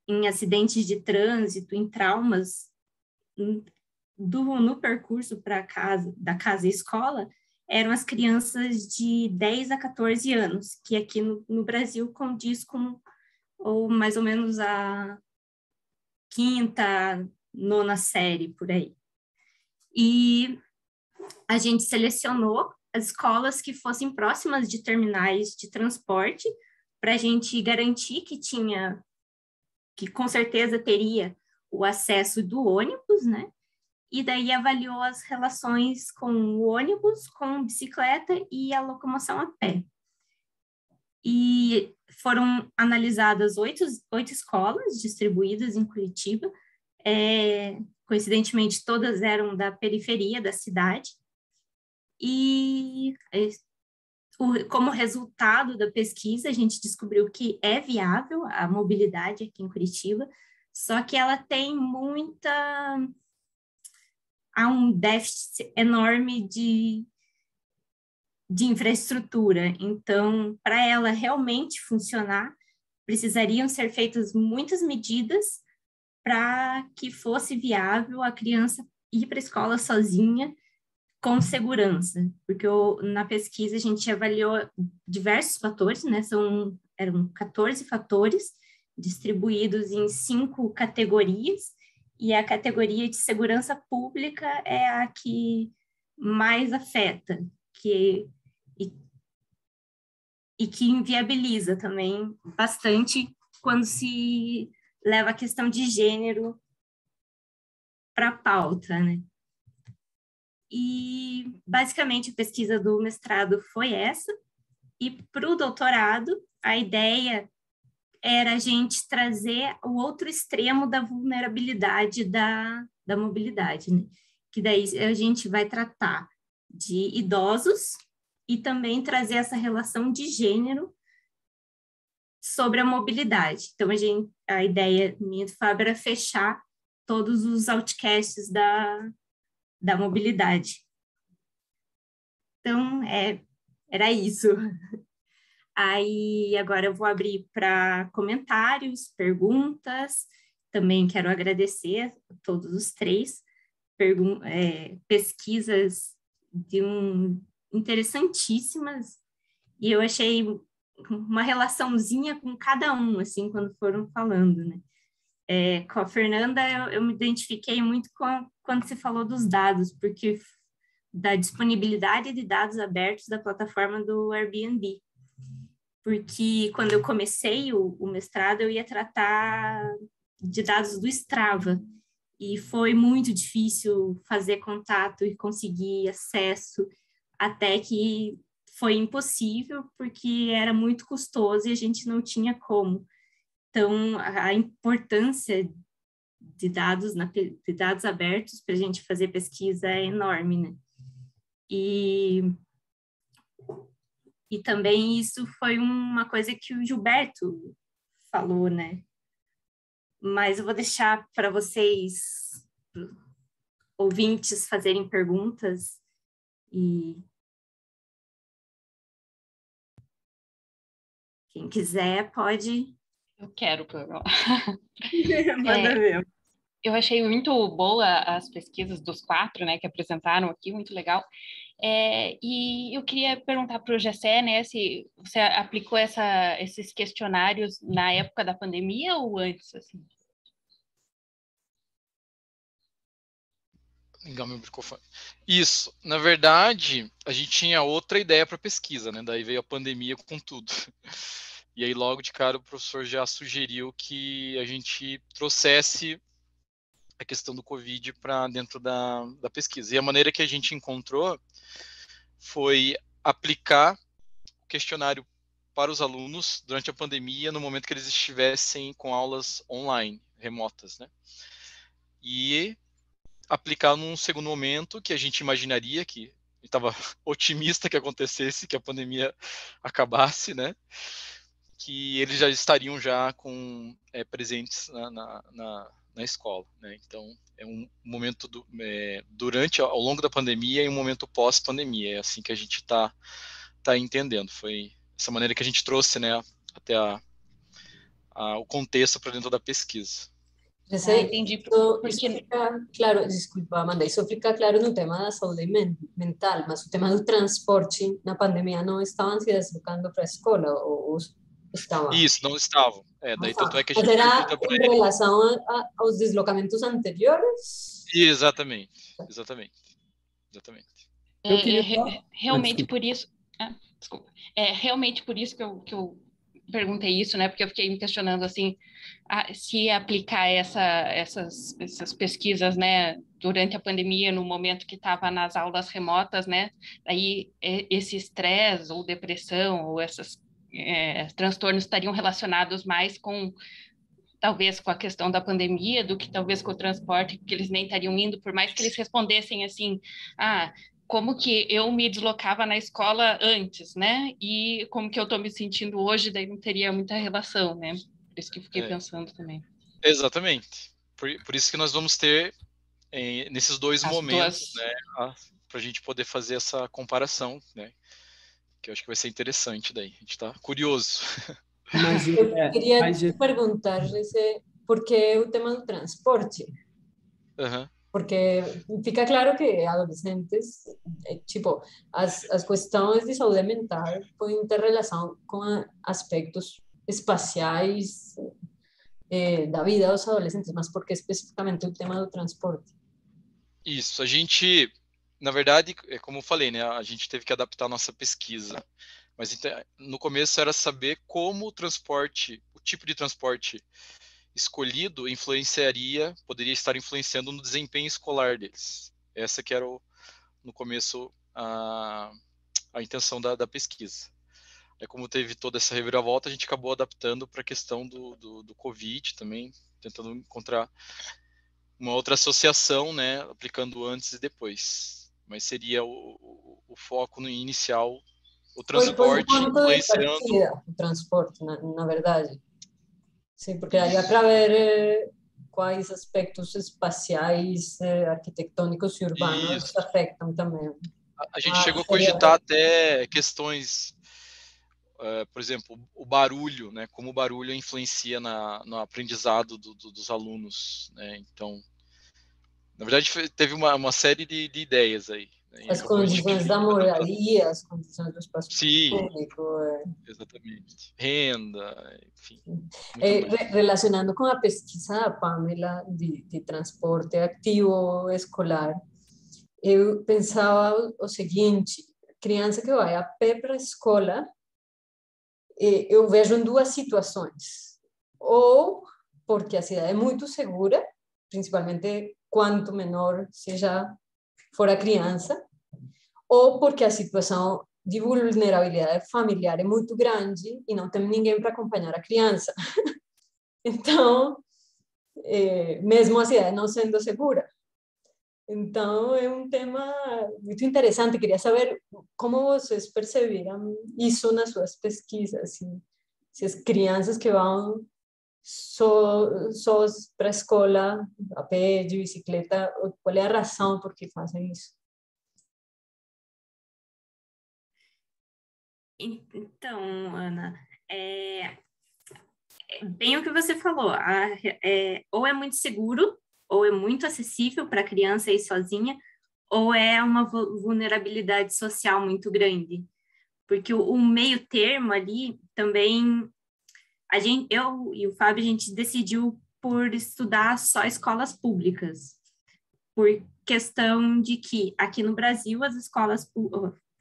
em acidentes de trânsito, em traumas no percurso da casa à escola, eram as crianças de 10 a 14 anos, que aqui no Brasil condiz com ou mais ou menos a quinta, nona série, por aí. E a gente selecionou as escolas que fossem próximas de terminais de transporte, para a gente garantir que com certeza teria o acesso do ônibus, né? E daí avaliou as relações com o ônibus, com bicicleta e a locomoção a pé. E foram analisadas oito escolas distribuídas em Curitiba. Coincidentemente, todas eram da periferia da cidade. E como resultado da pesquisa, a gente descobriu que é viável a mobilidade aqui em Curitiba, só que ela tem há um déficit enorme de infraestrutura. Então, para ela realmente funcionar, precisariam ser feitas muitas medidas para que fosse viável a criança ir para a escola sozinha, com segurança. Porque na pesquisa a gente avaliou diversos fatores, né? Eram 14 fatores distribuídos em 5 categorias, e a categoria de segurança pública é a que mais afeta, e que inviabiliza também bastante quando se leva a questão de gênero para a pauta, né? E, basicamente, a pesquisa do mestrado foi essa, e para o doutorado, a ideia era a gente trazer o outro extremo da vulnerabilidade da mobilidade, né? Que daí a gente vai tratar de idosos e também trazer essa relação de gênero sobre a mobilidade. Então, a ideia minha do Fábio era fechar todos os outcasts da mobilidade. Então, era isso. Aí, agora eu vou abrir para comentários, perguntas. Também quero agradecer a todos os 3. Pesquisas interessantíssimas. E eu achei uma relaçãozinha com cada um, assim, quando foram falando, né? Com a Fernanda, eu me identifiquei muito quando se falou dos dados, porque da disponibilidade de dados abertos da plataforma do Airbnb. Porque quando eu comecei o mestrado, eu ia tratar de dados do Strava, e foi muito difícil fazer contato e conseguir acesso, até que foi impossível, porque era muito custoso e a gente não tinha como. Então, a importância de dados abertos para a gente fazer pesquisa é enorme, né? E também isso foi uma coisa que o Gilberto falou, né? Mas eu vou deixar para vocês, ouvintes, fazerem perguntas e quem quiser pode. Eu quero. Manda ver. Eu achei muito boa as pesquisas dos 4, né, que apresentaram aqui, muito legal. E eu queria perguntar para o Gessé, né, se você aplicou esses questionários na época da pandemia ou antes, assim? Ligar meu microfone. Isso, na verdade, a gente tinha outra ideia para pesquisa, né? Daí veio a pandemia com tudo. E aí, logo de cara, o professor já sugeriu que a gente trouxesse a questão do Covid para dentro da pesquisa. E a maneira que a gente encontrou foi aplicar o questionário para os alunos durante a pandemia, no momento que eles estivessem com aulas online, remotas, né? E aplicar num segundo momento que a gente imaginaria que estava otimista que acontecesse, que a pandemia acabasse, né? Que eles já estariam já presentes na escola, né? Então é um momento durante, ao longo da pandemia e um momento pós-pandemia. É assim que a gente está tá entendendo. Foi essa maneira que a gente trouxe, né, até o contexto para dentro da pesquisa. Entendi. Isso fica claro, desculpa, Amanda, isso fica claro no tema da saúde mental, mas o tema do transporte na pandemia não estavam se deslocando para a escola, ou estavam? Isso, não estavam. Daí tanto é que a Mas gente era pergunta para em eles. relação aos deslocamentos anteriores? Exatamente. Eu queria Realmente desculpa. por isso. Desculpa. Realmente por isso que eu perguntei isso, né? Porque eu fiquei me questionando assim, se aplicar essas pesquisas, né, durante a pandemia, no momento que estava nas aulas remotas, né? Aí esse estresse ou depressão ou esses transtornos estariam relacionados mais com talvez com a questão da pandemia do que talvez com o transporte, porque eles nem estariam indo, por mais que eles respondessem assim, como que eu me deslocava na escola antes, né? E como que eu estou me sentindo hoje, daí não teria muita relação, né? Por isso que eu fiquei pensando também. Exatamente. Por isso que nós vamos ter nesses dois momentos, né, para a gente poder fazer essa comparação, né? Que eu acho que vai ser interessante daí. A gente está curioso. Mas, eu queria te perguntar, por que o tema do transporte? Porque fica claro que adolescentes, tipo, as questões de saúde mental podem ter relação com aspectos espaciais da vida dos adolescentes, mas por que especificamente o tema do transporte? Isso, a gente, na verdade, como eu falei, né, a gente teve que adaptar a nossa pesquisa, mas no começo era saber como o transporte, o tipo de transporte escolhido poderia estar influenciando no desempenho escolar deles. Essa que era no começo a intenção da pesquisa. Como teve toda essa reviravolta, a gente acabou adaptando para a questão do Covid também, tentando encontrar uma outra associação, né, aplicando antes e depois. Mas seria o foco no inicial, o transporte influenciando... O transporte, na verdade. Sim, porque daria para ver quais aspectos espaciais, arquitetônicos e urbanos afetam também. A gente chegou a cogitar até questões, por exemplo, o barulho, né? Como o barulho influencia no aprendizado dos alunos, né? Então, na verdade, teve uma série de ideias aí. Né? As condições da moradia, as condições do espaço público. Exatamente. Renda, enfim. Relacionando com a pesquisa da Pamela de transporte ativo escolar, eu pensava o seguinte: criança que vai a pé para a escola, eu vejo em duas situações. Ou porque a cidade é muito segura, principalmente quanto menor seja for a criança, ou porque a situação de vulnerabilidade familiar é muito grande e não tem ninguém para acompanhar a criança. Então, mesmo a cidade não sendo segura. Então, é um tema muito interessante. Queria saber como vocês perceberam isso nas suas pesquisas. Se as crianças que vão sós para a escola, a pé, de bicicleta, qual é a razão por que fazem isso? Então, Ana, bem o que você falou, ou é muito seguro, ou é muito acessível para a criança ir sozinha, ou é uma vulnerabilidade social muito grande. Porque o meio termo ali também, eu e o Fábio, a gente decidiu por estudar só escolas públicas, por questão de que aqui no Brasil as escolas,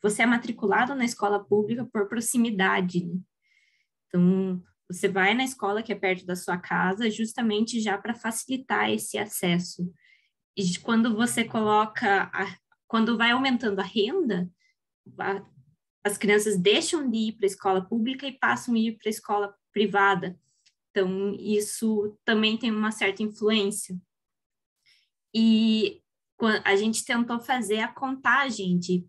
você é matriculado na escola pública por proximidade, né? Então, você vai na escola que é perto da sua casa, justamente já para facilitar esse acesso. E quando você quando vai aumentando a renda, as crianças deixam de ir para a escola pública e passam a ir para a escola privada. Então, isso também tem uma certa influência. E a gente tentou fazer a contagem de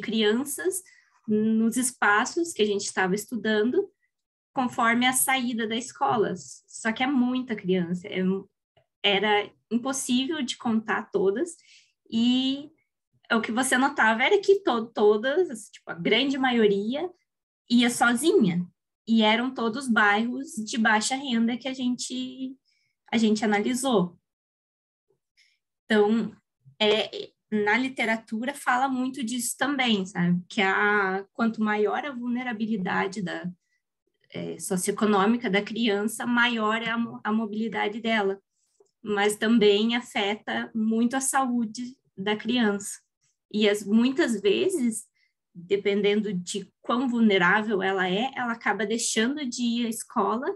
crianças nos espaços que a gente estava estudando, conforme a saída da escola. Só que é muita criança, era impossível de contar todas, e o que você notava era que todas, tipo, a grande maioria ia sozinha. E eram todos bairros de baixa renda que a gente analisou. Então, na literatura fala muito disso também, sabe? Que quanto maior a vulnerabilidade socioeconômica da criança, maior é a mobilidade dela. Mas também afeta muito a saúde da criança. E muitas vezes, dependendo de quão vulnerável ela acaba deixando de ir à escola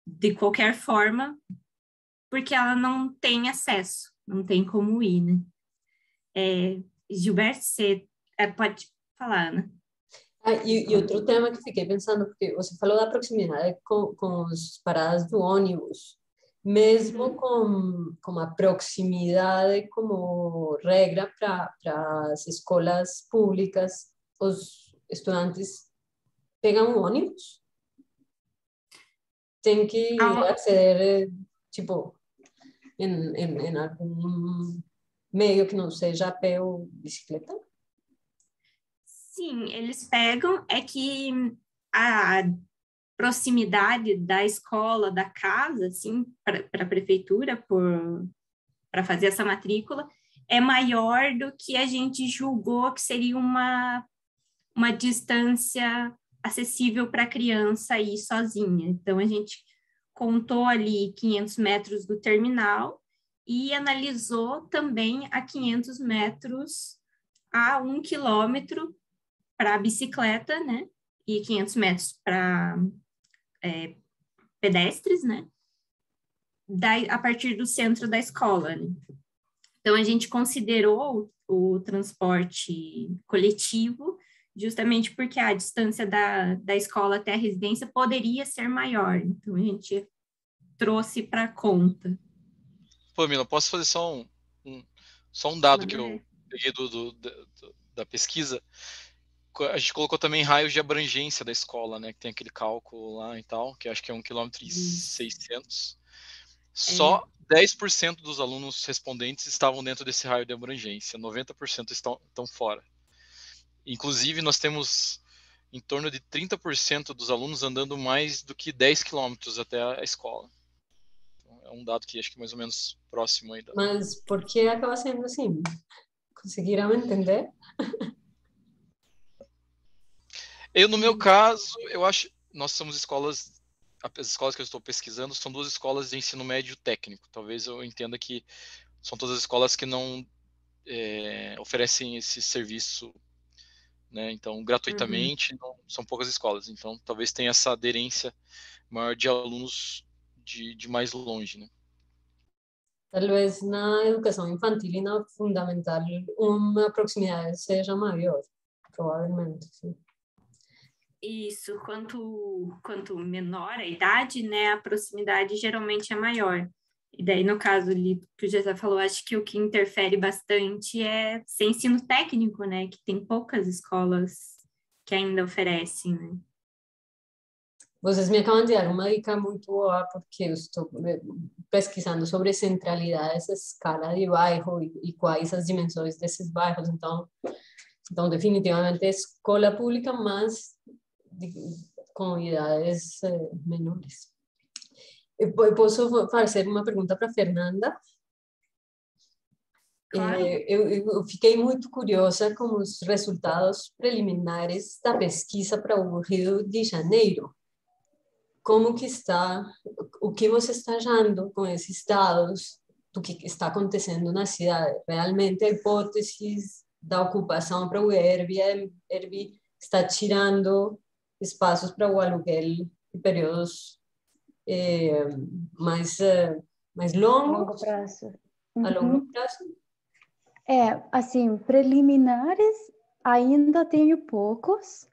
de qualquer forma, porque ela não tem acesso, não tem como ir, né? Gilberto, você pode falar, Ana. E outro tema que fiquei pensando, porque você falou da proximidade com as paradas do ônibus, mesmo com a proximidade como regra para as escolas públicas, os estudantes pegam um ônibus, tem que acceder, tipo, em algum meio que não seja a pé ou bicicleta? Sim, eles pegam, é que a proximidade da escola, da casa, assim, para a prefeitura, para fazer essa matrícula, é maior do que a gente julgou que seria uma distância acessível para a criança ir sozinha. Então, a gente contou ali 500 metros do terminal e analisou também a 500 metros a 1 quilômetro para a bicicleta, né? E 500 metros para pedestres, né? A partir do centro da escola, né? Então, a gente considerou o transporte coletivo justamente porque a distância da escola até a residência poderia ser maior. Então, a gente trouxe para conta. Pô, Mila, posso fazer só um dado que eu peguei da pesquisa? A gente colocou também raios de abrangência da escola, né? Que tem aquele cálculo lá e tal, que acho que é 1,6 km. Só 10% dos alunos respondentes estavam dentro desse raio de abrangência, 90% estão fora. Inclusive, nós temos em torno de 30% dos alunos andando mais do que 10 quilômetros até a escola. Então, é um dado que acho que é mais ou menos próximo aí. Mas por que acaba sendo assim? Conseguiram entender? No meu caso, eu acho, nós somos escolas, as escolas que eu estou pesquisando são 2 escolas de ensino médio técnico. Talvez eu entenda que são todas as escolas que não oferecem esse serviço, né? Então, gratuitamente, não, são poucas escolas. Então, talvez tenha essa aderência maior de alunos de mais longe, né? Talvez na educação infantil e na fundamental uma proximidade seja maior, provavelmente, sim. Isso, quanto menor a idade, né, a proximidade geralmente é maior. E daí, no caso ali que o José falou, acho que o que interfere bastante é ser ensino técnico, né, que tem poucas escolas que ainda oferecem, né. Vocês me acabam de dar uma dica muito boa, porque eu estou pesquisando sobre centralidade, essa escala de bairro e quais as dimensões desses bairros. Então definitivamente, escola pública, mas de comunidades menores. Eu posso fazer uma pergunta para a Fernanda? Claro. Eu fiquei muito curiosa com os resultados preliminares da pesquisa para o Rio de Janeiro. Como que está, o que você está achando com esses dados do que está acontecendo na cidade? Realmente a hipótese da ocupação para o Airbnb está tirando espaços para o aluguel em períodos mais longos? Longo prazo. A longo prazo? Assim, preliminares ainda tenho poucos,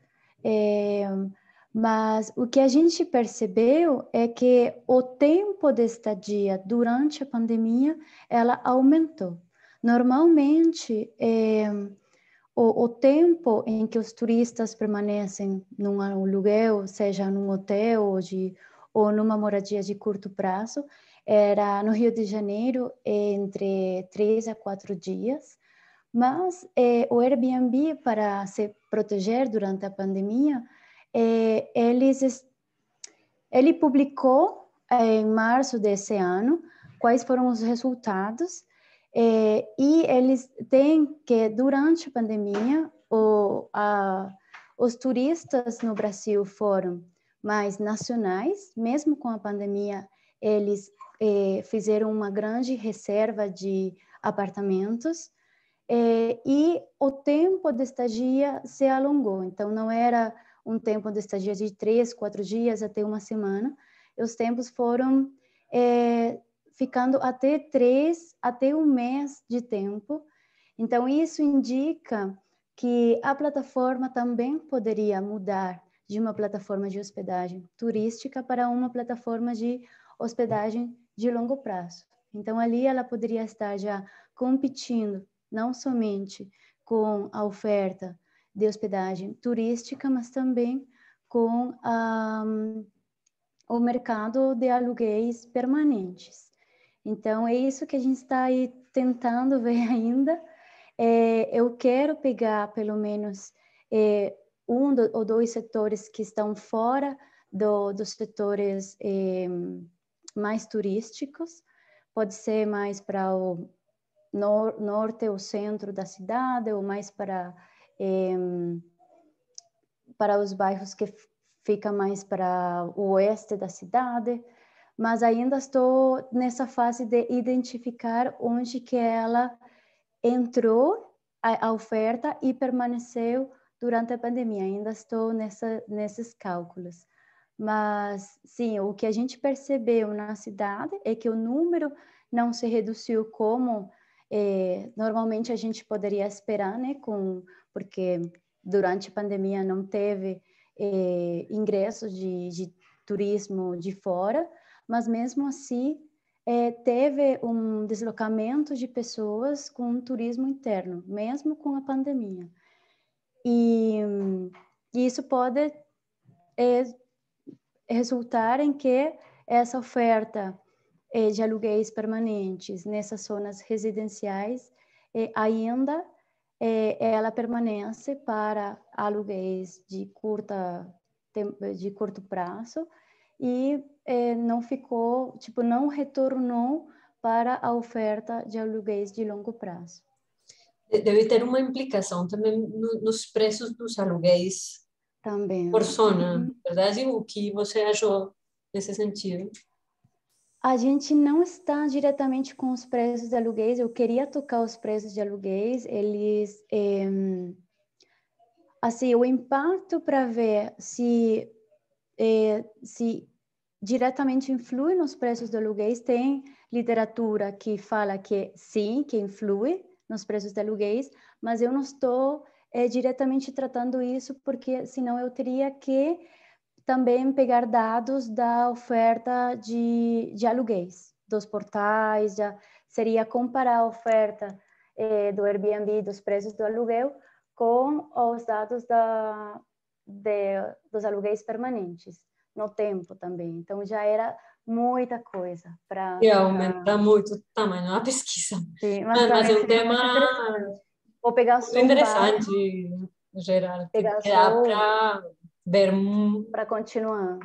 mas o que a gente percebeu é que o tempo de estadia durante a pandemia, ela aumentou. Normalmente, o tempo em que os turistas permanecem num aluguel, seja num hotel ou numa moradia de curto prazo, era no Rio de Janeiro entre 3 a 4 dias, Mas o Airbnb, para se proteger durante a pandemia, ele publicou em março desse ano quais foram os resultados, e eles têm que, durante a pandemia, os turistas no Brasil foram mais nacionais, mesmo com a pandemia, eles fizeram uma grande reserva de apartamentos, e o tempo de estadia se alongou. Então, não era um tempo de estadia de 3, 4 dias até uma semana. Os tempos foram ficando até um mês de tempo. Então, isso indica que a plataforma também poderia mudar de uma plataforma de hospedagem turística para uma plataforma de hospedagem de longo prazo. Então, ali ela poderia estar já competindo não somente com a oferta de hospedagem turística, mas também com o mercado de aluguéis permanentes. Então, é isso que a gente está aí tentando ver ainda. Eu quero pegar, pelo menos, um ou dois setores que estão fora dos setores mais turísticos. Pode ser mais para o norte ou centro da cidade, ou mais para os bairros que ficam mais para o oeste da cidade, mas ainda estou nessa fase de identificar onde que ela entrou, a oferta, e permaneceu durante a pandemia. Ainda estou nesses cálculos. Mas, sim, o que a gente percebeu na cidade é que o número não se reduziu como normalmente a gente poderia esperar, né? Porque durante a pandemia não teve ingressos de turismo de fora, mas mesmo assim teve um deslocamento de pessoas com turismo interno, mesmo com a pandemia. E isso pode resultar em que essa oferta de aluguéis permanentes nessas zonas residenciais ainda ela permanece para aluguéis de curto prazo, e não retornou para a oferta de aluguéis de longo prazo. Deve ter uma implicação também nos preços dos aluguéis Também. por zona, verdade? O que você achou nesse sentido? A gente não está diretamente com os preços de aluguéis. Eu queria tocar os preços de aluguéis. Eles, assim, o impacto para ver se diretamente influi nos preços de aluguéis. Tem literatura que fala que sim, que influi nos preços de aluguéis, mas eu não estou diretamente tratando isso, porque senão eu teria que também pegar dados da oferta de aluguéis, dos portais, já seria comparar a oferta do Airbnb, dos preços do aluguel, com os dados dos aluguéis permanentes, no tempo também. Então, já era muita coisa para... E aumenta muito o tamanho da pesquisa. Sim, mas é um seria tema muito interessante. Vou pegar muito só um interessante, Gerard, que pegar dá só para ver... para continuar.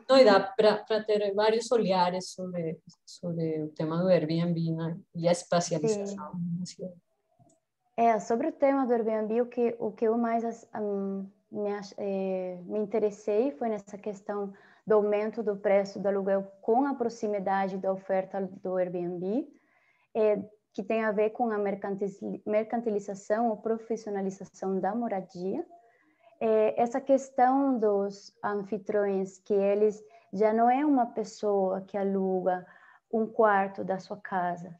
Não, e dá para ter vários olhares sobre o tema do Airbnb, né? E a espacialização. Sim. Sobre o tema do Airbnb, o que eu mais me interessei foi nessa questão do aumento do preço do aluguel com a proximidade da oferta do Airbnb, que tem a ver com a mercantilização ou profissionalização da moradia. Essa questão dos anfitriões, que eles já não é uma pessoa que aluga um quarto da sua casa,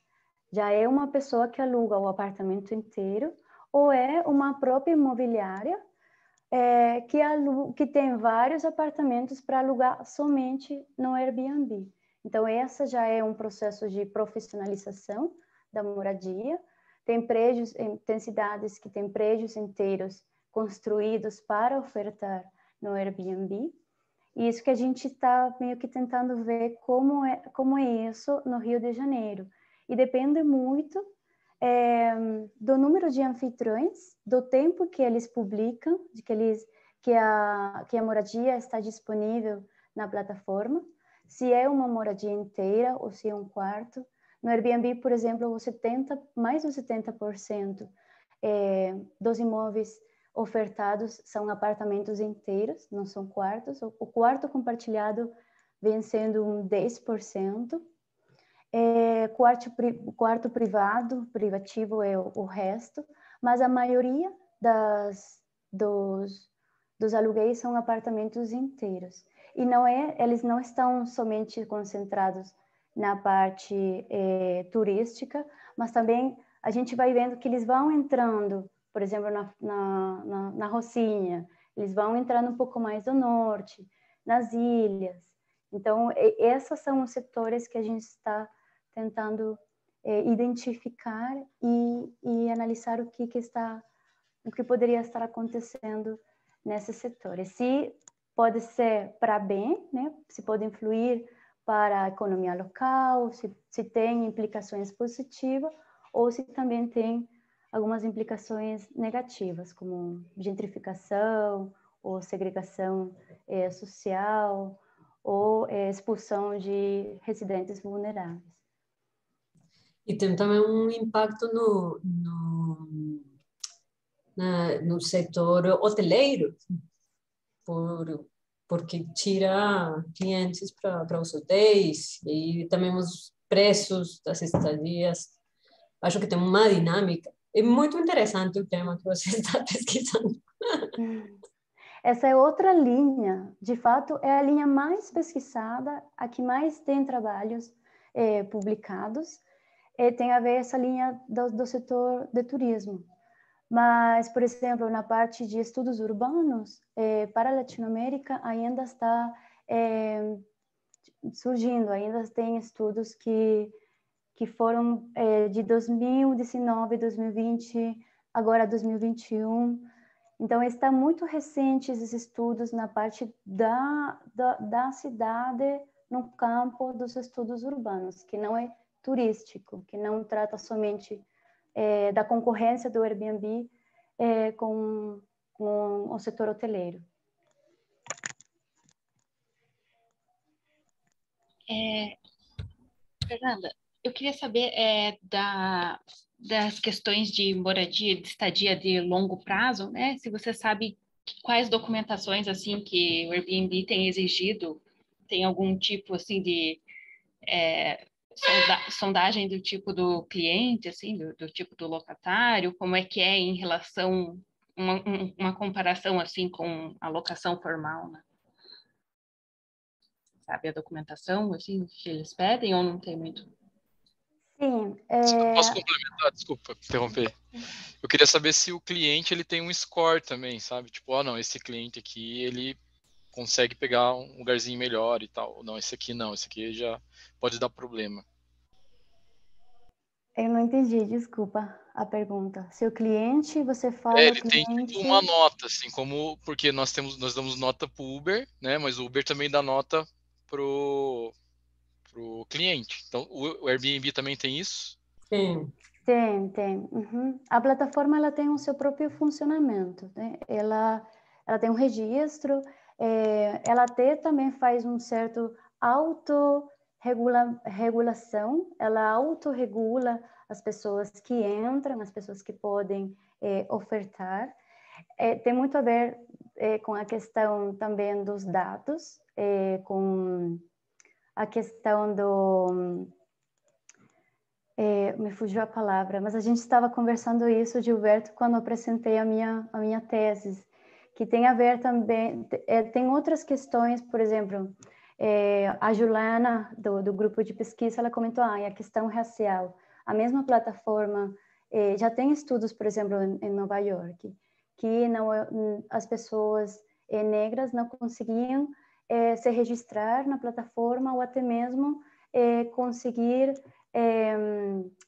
já é uma pessoa que aluga o apartamento inteiro, ou é uma própria imobiliária que tem vários apartamentos para alugar somente no Airbnb. Então, essa já é um processo de profissionalização da moradia. Tem cidades que têm prédios inteiros construídos para ofertar no Airbnb. E isso que a gente está meio que tentando ver como é isso no Rio de Janeiro. E depende muito do número de anfitriões, do tempo que eles publicam, que a moradia está disponível na plataforma, se é uma moradia inteira ou se é um quarto. No Airbnb, por exemplo, mais de 70% dos imóveis ofertados são apartamentos inteiros, não são quartos. O quarto compartilhado vem sendo um 10%. Quarto privativo é o resto, mas a maioria dos aluguéis são apartamentos inteiros. E eles não estão somente concentrados na parte turística, mas também a gente vai vendo que eles vão entrando, por exemplo, na Rocinha, eles vão entrando um pouco mais do norte, nas ilhas. Então, esses são os setores que a gente está tentando identificar e analisar o que poderia estar acontecendo nesses setores. Se pode ser para bem, né? Se pode influir para a economia local, se tem implicações positivas, ou se também tem algumas implicações negativas, como gentrificação, ou segregação social, ou expulsão de residentes vulneráveis. E tem também um impacto no setor hoteleiro, porque tira clientes para os hotéis, e também os preços das estadias. Acho que tem uma dinâmica. É muito interessante o tema que você está pesquisando. Essa é outra linha, de fato, é a linha mais pesquisada, a que mais tem trabalhos publicados, tem a ver essa linha do setor de turismo. Mas, por exemplo, na parte de estudos urbanos, para a Latinoamérica ainda está surgindo, ainda tem estudos que foram de 2019, 2020, agora 2021. Então, está muito recente esses estudos na parte da cidade, no campo dos estudos urbanos, que não é turístico, que não trata somente da concorrência do Airbnb com o setor hoteleiro. Fernanda, eu queria saber das questões de moradia, de estadia de longo prazo, né? Se você sabe quais documentações assim que o Airbnb tem exigido, tem algum tipo assim de sondagem do tipo do cliente, assim, do tipo do locatário, como é que é em relação uma comparação assim com a locação formal, né? Sabe a documentação assim que eles pedem ou não tem muito? Sim. Posso complementar? Desculpa interromper. Eu queria saber se o cliente ele tem um score também, sabe? Tipo, não, esse cliente aqui ele consegue pegar um lugarzinho melhor e tal. Não, esse aqui já pode dar problema. Eu não entendi, desculpa a pergunta. Se o cliente, você fala Ele o cliente... tem tipo uma nota, assim, porque nós damos nota pro Uber, né? Mas o Uber também dá nota pro cliente. Então, o Airbnb também tem isso? Sim. Tem. Uhum. A plataforma ela tem o seu próprio funcionamento, né? Ela tem um registro, ela até também faz um certo autorregulação, ela autorregula as pessoas que entram, as pessoas que podem ofertar. Tem muito a ver com a questão também dos dados, com a questão do... me fugiu a palavra, mas a gente estava conversando isso, Gilberto, quando eu apresentei a minha tese, que tem a ver também, tem outras questões, por exemplo, a Juliana, do grupo de pesquisa, ela comentou, a questão racial. A mesma plataforma já tem estudos, por exemplo, em Nova York, que as pessoas negras não conseguiam se registrar na plataforma ou até mesmo conseguir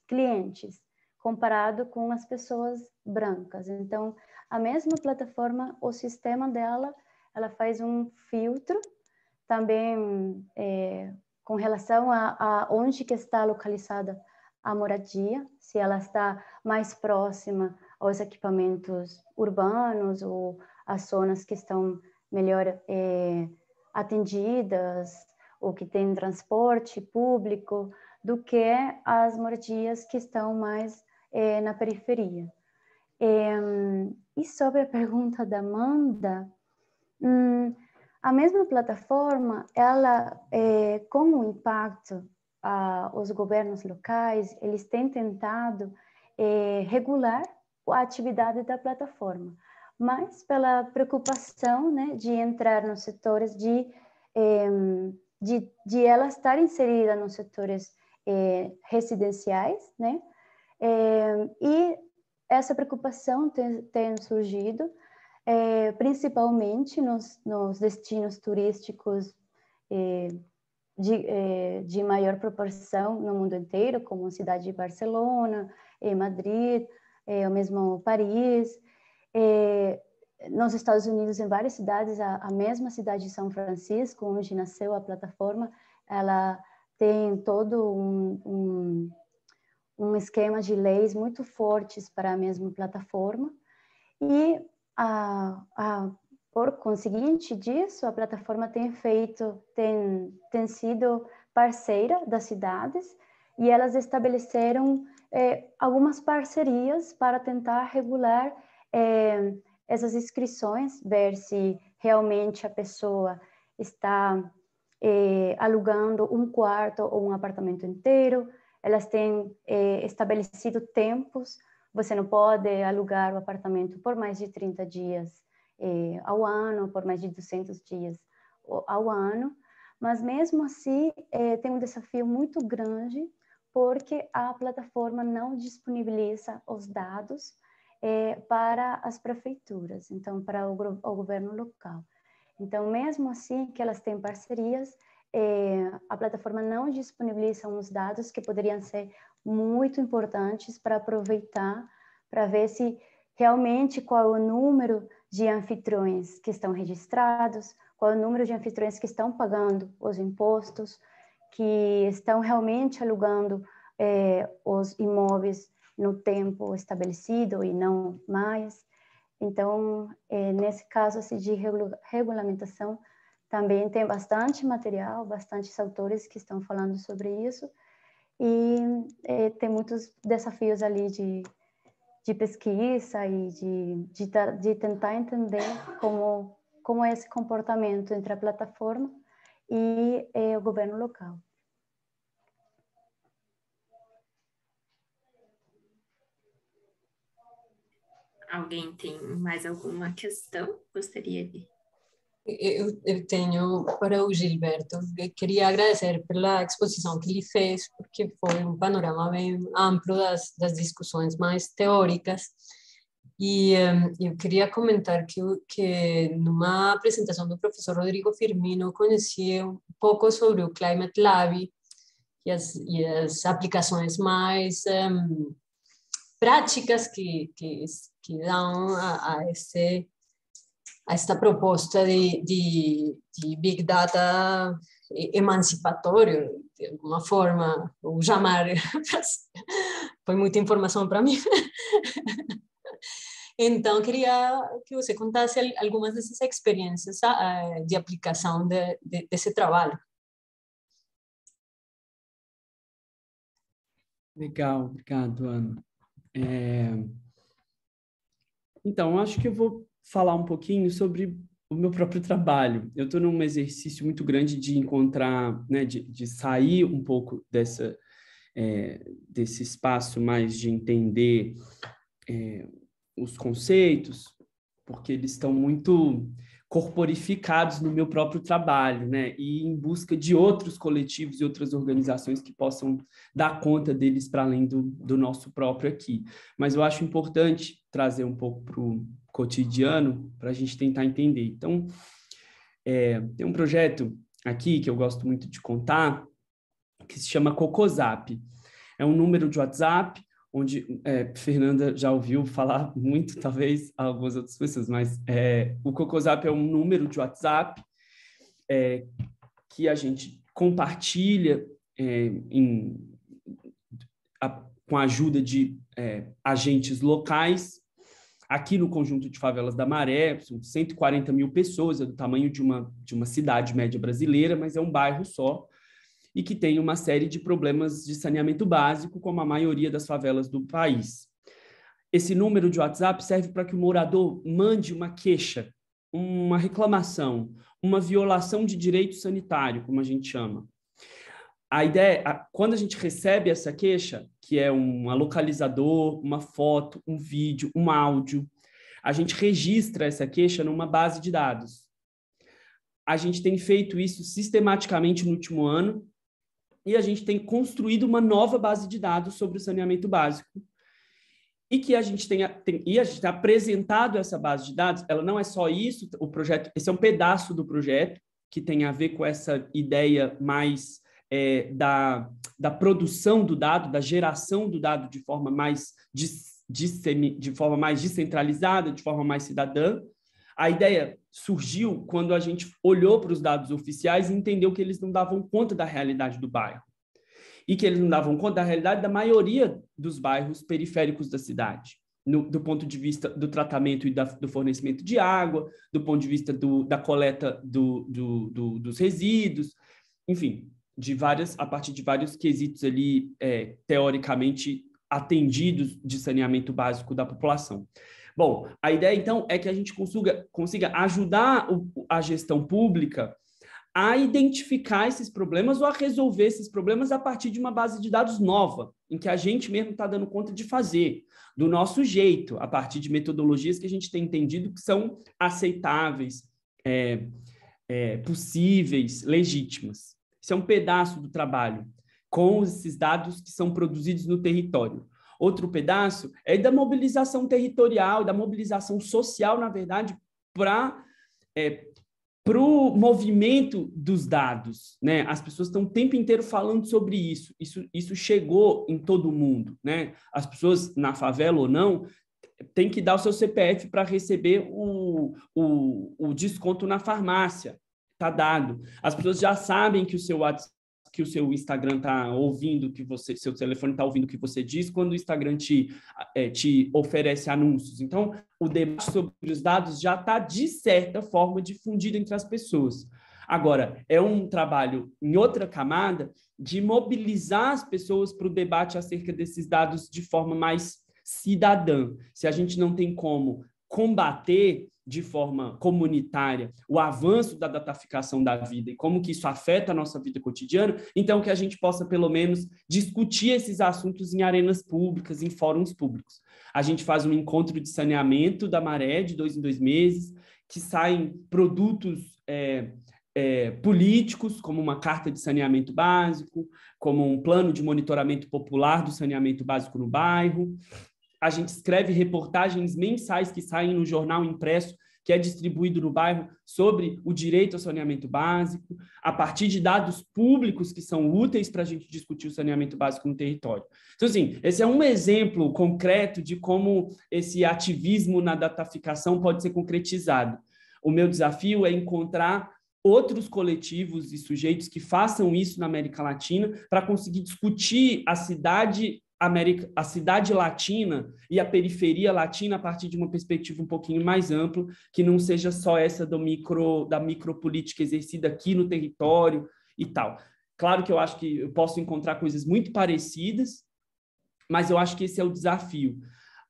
clientes, comparado com as pessoas brancas. Então, a mesma plataforma, o sistema dela, ela faz um filtro também com relação a onde que está localizada a moradia, se ela está mais próxima aos equipamentos urbanos ou às zonas que estão melhor atendidas ou que têm transporte público, do que as moradias que estão mais na periferia. E sobre a pergunta da Amanda, a mesma plataforma, ela, com o impacto os governos locais, eles têm tentado regular a atividade da plataforma, mas pela preocupação, né, de entrar nos setores de ela estar inserida nos setores residenciais, né, e essa preocupação tem surgido principalmente nos destinos turísticos de maior proporção no mundo inteiro, como a cidade de Barcelona, Madrid, ou mesmo Paris. Nos Estados Unidos, em várias cidades, a mesma cidade de São Francisco, onde nasceu a plataforma, ela tem todo um esquema de leis muito fortes para a mesma plataforma. E, por conseguinte disso, a plataforma tem sido parceira das cidades, e elas estabeleceram algumas parcerias para tentar regular essas inscrições, ver se realmente a pessoa está alugando um quarto ou um apartamento inteiro. Elas têm estabelecido tempos. Você não pode alugar o apartamento por mais de 30 dias ao ano, por mais de 200 dias ao ano, mas mesmo assim tem um desafio muito grande, porque a plataforma não disponibiliza os dados para as prefeituras, então para o governo local. Então, mesmo assim que elas têm parcerias, a plataforma não disponibiliza uns dados que poderiam ser muito importantes para aproveitar, para ver se realmente qual é o número de anfitriões que estão registrados, qual é o número de anfitriões que estão pagando os impostos, que estão realmente alugando os imóveis no tempo estabelecido e não mais. Então, nesse caso assim, de regulamentação, também tem bastante material, bastantes autores que estão falando sobre isso, e tem muitos desafios ali de pesquisa e de tentar entender como é esse comportamento entre a plataforma e o governo local. Alguém tem mais alguma questão? Gostaria de... Eu tenho para o Gilberto. Eu queria agradecer pela exposição que ele fez, porque foi um panorama bem amplo das discussões mais teóricas. E eu queria comentar que numa apresentação do professor Rodrigo Firmino, conheci um pouco sobre o Climate Lab e as aplicações mais práticas que dão a esta proposta de Big Data emancipatório, de alguma forma, ou chamar, foi muita informação para mim. Então, queria que você contasse algumas dessas experiências de aplicação desse trabalho. Legal, obrigado, Ana. Então, acho que eu vou falar um pouquinho sobre o meu próprio trabalho. Eu estou num exercício muito grande de encontrar, né, de sair um pouco desse espaço mais de entender os conceitos, porque eles estão muito corporificados no meu próprio trabalho, né? E em busca de outros coletivos e outras organizações que possam dar conta deles para além do nosso próprio aqui. Mas eu acho importante trazer um pouco para o cotidiano para a gente tentar entender. Então, tem um projeto aqui que eu gosto muito de contar, que se chama Cocozap. É um número de WhatsApp onde Fernanda já ouviu falar muito, talvez algumas outras pessoas, mas o Cocozap é um número de WhatsApp que a gente compartilha com a ajuda de agentes locais. Aqui no conjunto de favelas da Maré, são 140 mil pessoas, é do tamanho de uma cidade média brasileira, mas é um bairro só, e que tem uma série de problemas de saneamento básico, como a maioria das favelas do país. Esse número de WhatsApp serve para que o morador mande uma queixa, uma reclamação, uma violação de direito sanitário, como a gente chama. A ideia, quando a gente recebe essa queixa, que é um localizador, uma foto, um vídeo, um áudio, a gente registra essa queixa numa base de dados. A gente tem feito isso sistematicamente no último ano e a gente tem construído uma nova base de dados sobre o saneamento básico e que a gente tem apresentado essa base de dados. Ela não é só isso, o projeto, esse é um pedaço do projeto que tem a ver com essa ideia mais da produção do dado, da geração do dado de forma mais descentralizada, de forma mais cidadã. A ideia surgiu quando a gente olhou para os dados oficiais e entendeu que eles não davam conta da realidade do bairro e que eles não davam conta da realidade da maioria dos bairros periféricos da cidade, do ponto de vista do tratamento e do fornecimento de água, do ponto de vista da coleta dos resíduos, enfim, a partir de vários quesitos ali, teoricamente, atendidos de saneamento básico da população. Bom, a ideia, então, é que a gente consiga ajudar a gestão pública a identificar esses problemas ou a resolver esses problemas a partir de uma base de dados nova, em que a gente mesmo está dando conta de fazer, do nosso jeito, a partir de metodologias que a gente tem entendido que são aceitáveis, possíveis, legítimas. Isso é um pedaço do trabalho, com esses dados que são produzidos no território. Outro pedaço é da mobilização territorial, da mobilização social, na verdade, para o movimento dos dados, né? As pessoas estão o tempo inteiro falando sobre isso. Isso chegou em todo mundo, né? As pessoas, na favela ou não, têm que dar o seu CPF para receber o desconto na farmácia. Está dado. As pessoas já sabem que o seu Instagram está ouvindo, seu telefone está ouvindo o que você diz quando o Instagram te oferece anúncios. Então, o debate sobre os dados já está, de certa forma, difundido entre as pessoas. Agora, é um trabalho em outra camada de mobilizar as pessoas para o debate acerca desses dados de forma mais cidadã. Se a gente não tem como combater de forma comunitária o avanço da dataficação da vida e como que isso afeta a nossa vida cotidiana, então que a gente possa, pelo menos, discutir esses assuntos em arenas públicas, em fóruns públicos. A gente faz um encontro de saneamento da Maré, de 2 em 2 meses, que saem produtos políticos, como uma carta de saneamento básico, como um plano de monitoramento popular do saneamento básico no bairro. A gente escreve reportagens mensais que saem no jornal impresso, que é distribuído no bairro, sobre o direito ao saneamento básico, a partir de dados públicos que são úteis para a gente discutir o saneamento básico no território. Então, assim, esse é um exemplo concreto de como esse ativismo na dataficação pode ser concretizado. O meu desafio é encontrar outros coletivos e sujeitos que façam isso na América Latina para conseguir discutir a cidade latina e a periferia latina a partir de uma perspectiva um pouquinho mais ampla, que não seja só essa da micropolítica exercida aqui no território e tal. Claro que eu acho que eu posso encontrar coisas muito parecidas, mas eu acho que esse é o desafio.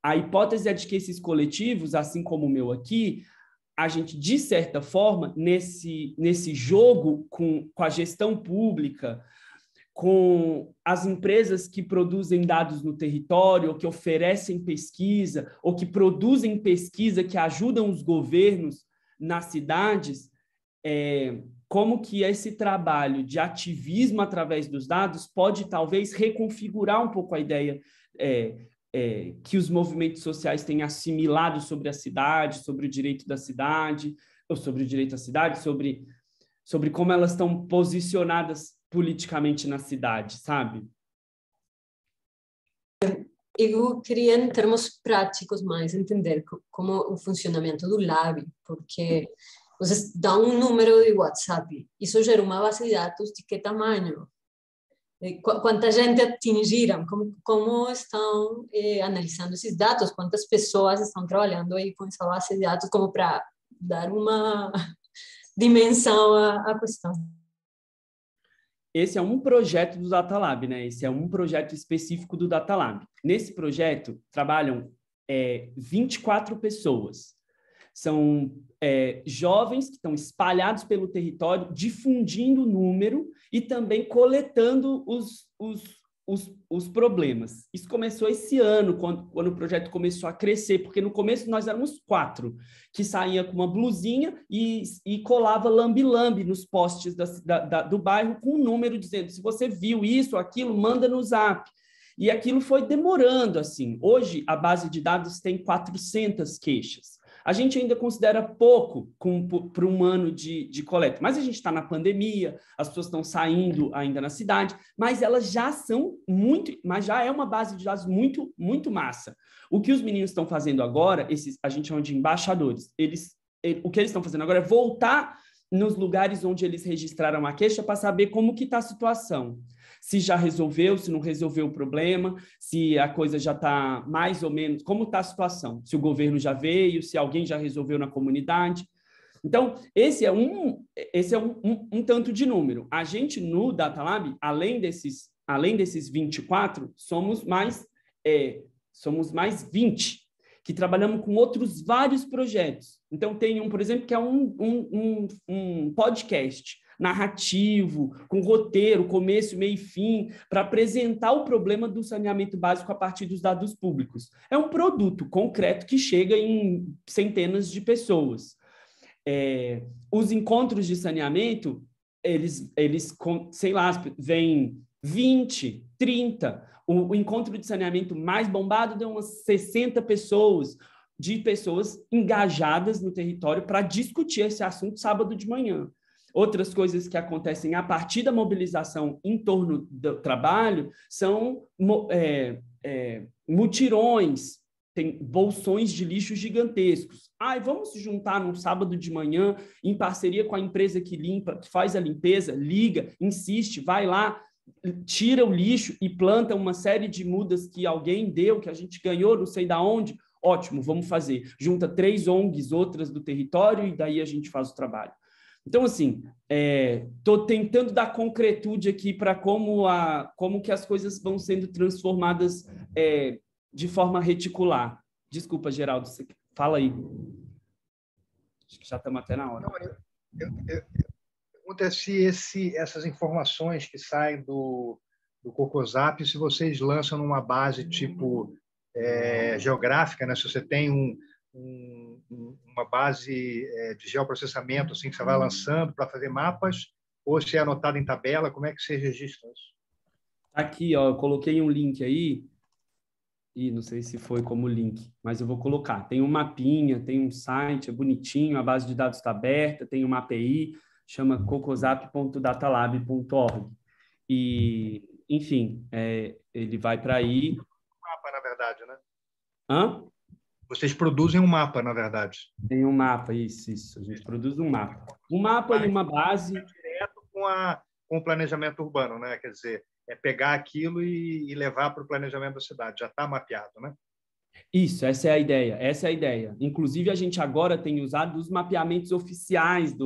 A hipótese é de que esses coletivos, assim como o meu aqui, a gente, de certa forma, nesse jogo com a gestão pública, com as empresas que produzem dados no território, ou que oferecem pesquisa, ou que produzem pesquisa que ajudam os governos nas cidades, como que esse trabalho de ativismo através dos dados pode, talvez, reconfigurar um pouco a ideia que os movimentos sociais têm assimilado sobre a cidade, sobre o direito da cidade, ou sobre o direito à cidade, sobre como elas estão posicionadas politicamente na cidade, sabe? Eu queria, em termos práticos, mais entender como o funcionamento do Lab, porque vocês dão um número de WhatsApp, isso gera uma base de dados de que tamanho? quanta gente atingiram, como estão analisando esses dados, quantas pessoas estão trabalhando aí com essa base de dados, como para dar uma dimensão à questão. Esse é um projeto do Data Lab, né? Esse é um projeto específico do Data Lab. Nesse projeto, trabalham 24 pessoas. São jovens que estão espalhados pelo território, difundindo o número e também coletando os problemas. Isso começou esse ano, quando o projeto começou a crescer, porque no começo nós éramos 4, que saía com uma blusinha e colava lambe-lambe nos postes do bairro com um número dizendo, se você viu isso, aquilo, manda no Zap. E aquilo foi demorando, assim. Hoje, a base de dados tem 400 queixas. A gente ainda considera pouco para um ano de coleta, mas a gente está na pandemia, as pessoas estão saindo ainda na cidade, mas elas já são mas já é uma base de dados muito, muito massa. O que os meninos estão fazendo agora, a gente chama de embaixadores, o que eles estão fazendo agora é voltar nos lugares onde eles registraram a queixa para saber como que está a situação. Se já resolveu, se não resolveu o problema, se a coisa já está mais ou menos... Como está a situação? Se o governo já veio, se alguém já resolveu na comunidade. Então, esse é um tanto de número. A gente, no Data Lab, além desses 24, somos mais 20, que trabalhamos com outros vários projetos. Então, tem um, por exemplo, que é um podcast narrativo, com roteiro, começo, meio e fim, para apresentar o problema do saneamento básico a partir dos dados públicos. É um produto concreto que chega em centenas de pessoas. Os encontros de saneamento, eles sei lá, vêm 20, 30. O encontro de saneamento mais bombado deu umas 60 pessoas, de pessoas engajadas no território para discutir esse assunto sábado de manhã. Outras coisas que acontecem a partir da mobilização em torno do trabalho são mutirões, tem bolsões de lixo gigantescos. Vamos se juntar num sábado de manhã, em parceria com a empresa que faz a limpeza, liga, insiste, vai lá, tira o lixo e planta uma série de mudas que alguém deu, que a gente ganhou, não sei da onde. Ótimo, vamos fazer. Junta 3 ONGs, outras do território, e daí a gente faz o trabalho. Então, assim, estou tentando dar concretude aqui para como que as coisas vão sendo transformadas de forma reticular. Desculpa, Geraldo, você fala aí. Acho que já estamos até na hora. Não, pergunta é se essas informações que saem do Cocozap, se vocês lançam numa base tipo geográfica, né? Se você tem uma base de geoprocessamento assim, que você vai lançando para fazer mapas, ou se é anotado em tabela, como é que você registra isso? Aqui, ó, eu coloquei um link aí, e não sei se foi como link, mas eu vou colocar. Tem um mapinha, tem um site, é bonitinho, a base de dados está aberta, tem uma API, chama cocozap.datalab.org. E, enfim, ele vai para aí. Um mapa, na verdade, né? Hã? Vocês produzem um mapa, na verdade. Tem um mapa, isso. A gente produz um mapa. Um mapa e uma base. Direto com o planejamento urbano, né? Quer dizer, pegar aquilo e levar para o planejamento da cidade. Já está mapeado, né? Isso, essa é a ideia. Inclusive, a gente agora tem usado os mapeamentos oficiais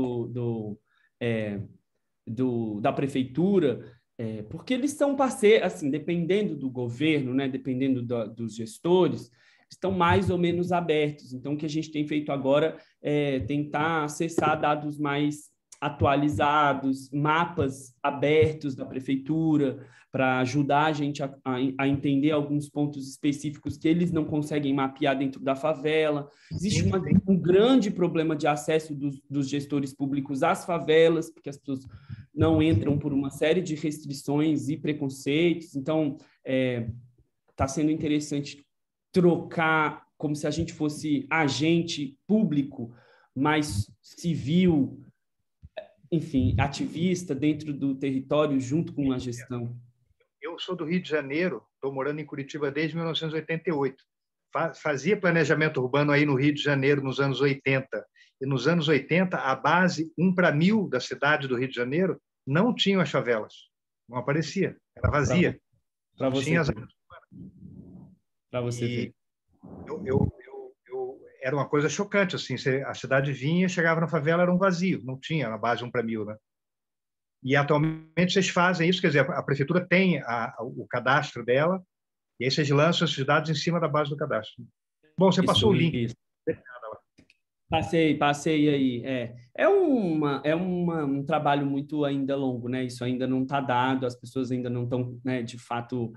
da prefeitura, porque eles são parceiros, assim, dependendo do governo, né? Dependendo dos gestores, estão mais ou menos abertos. Então, o que a gente tem feito agora é tentar acessar dados mais atualizados, mapas abertos da prefeitura, para ajudar a gente a entender alguns pontos específicos que eles não conseguem mapear dentro da favela. Existe um grande problema de acesso dos gestores públicos às favelas, porque as pessoas não entram por uma série de restrições e preconceitos. Então, está sendo interessante trocar, como se a gente fosse agente público, mais civil, enfim, ativista dentro do território, junto com a gestão. Eu sou do Rio de Janeiro, estou morando em Curitiba desde 1988. Fazia planejamento urbano aí no Rio de Janeiro nos anos 80. E nos anos 80, a base 1 para 1000 da cidade do Rio de Janeiro não tinha as favelas. Não aparecia, era vazia. Para Não você tinha as... ver. Para você ver. Era uma coisa chocante, assim, a cidade vinha, chegava na favela, era um vazio, não tinha na base 1 para 1000, né? E atualmente vocês fazem isso, quer dizer, a prefeitura tem o cadastro dela, e aí vocês lançam esses dados em cima da base do cadastro. Bom, você passou o link. Isso. Passei aí. Um trabalho muito ainda longo, né? Isso ainda não está dado, as pessoas ainda não estão, né, de fato,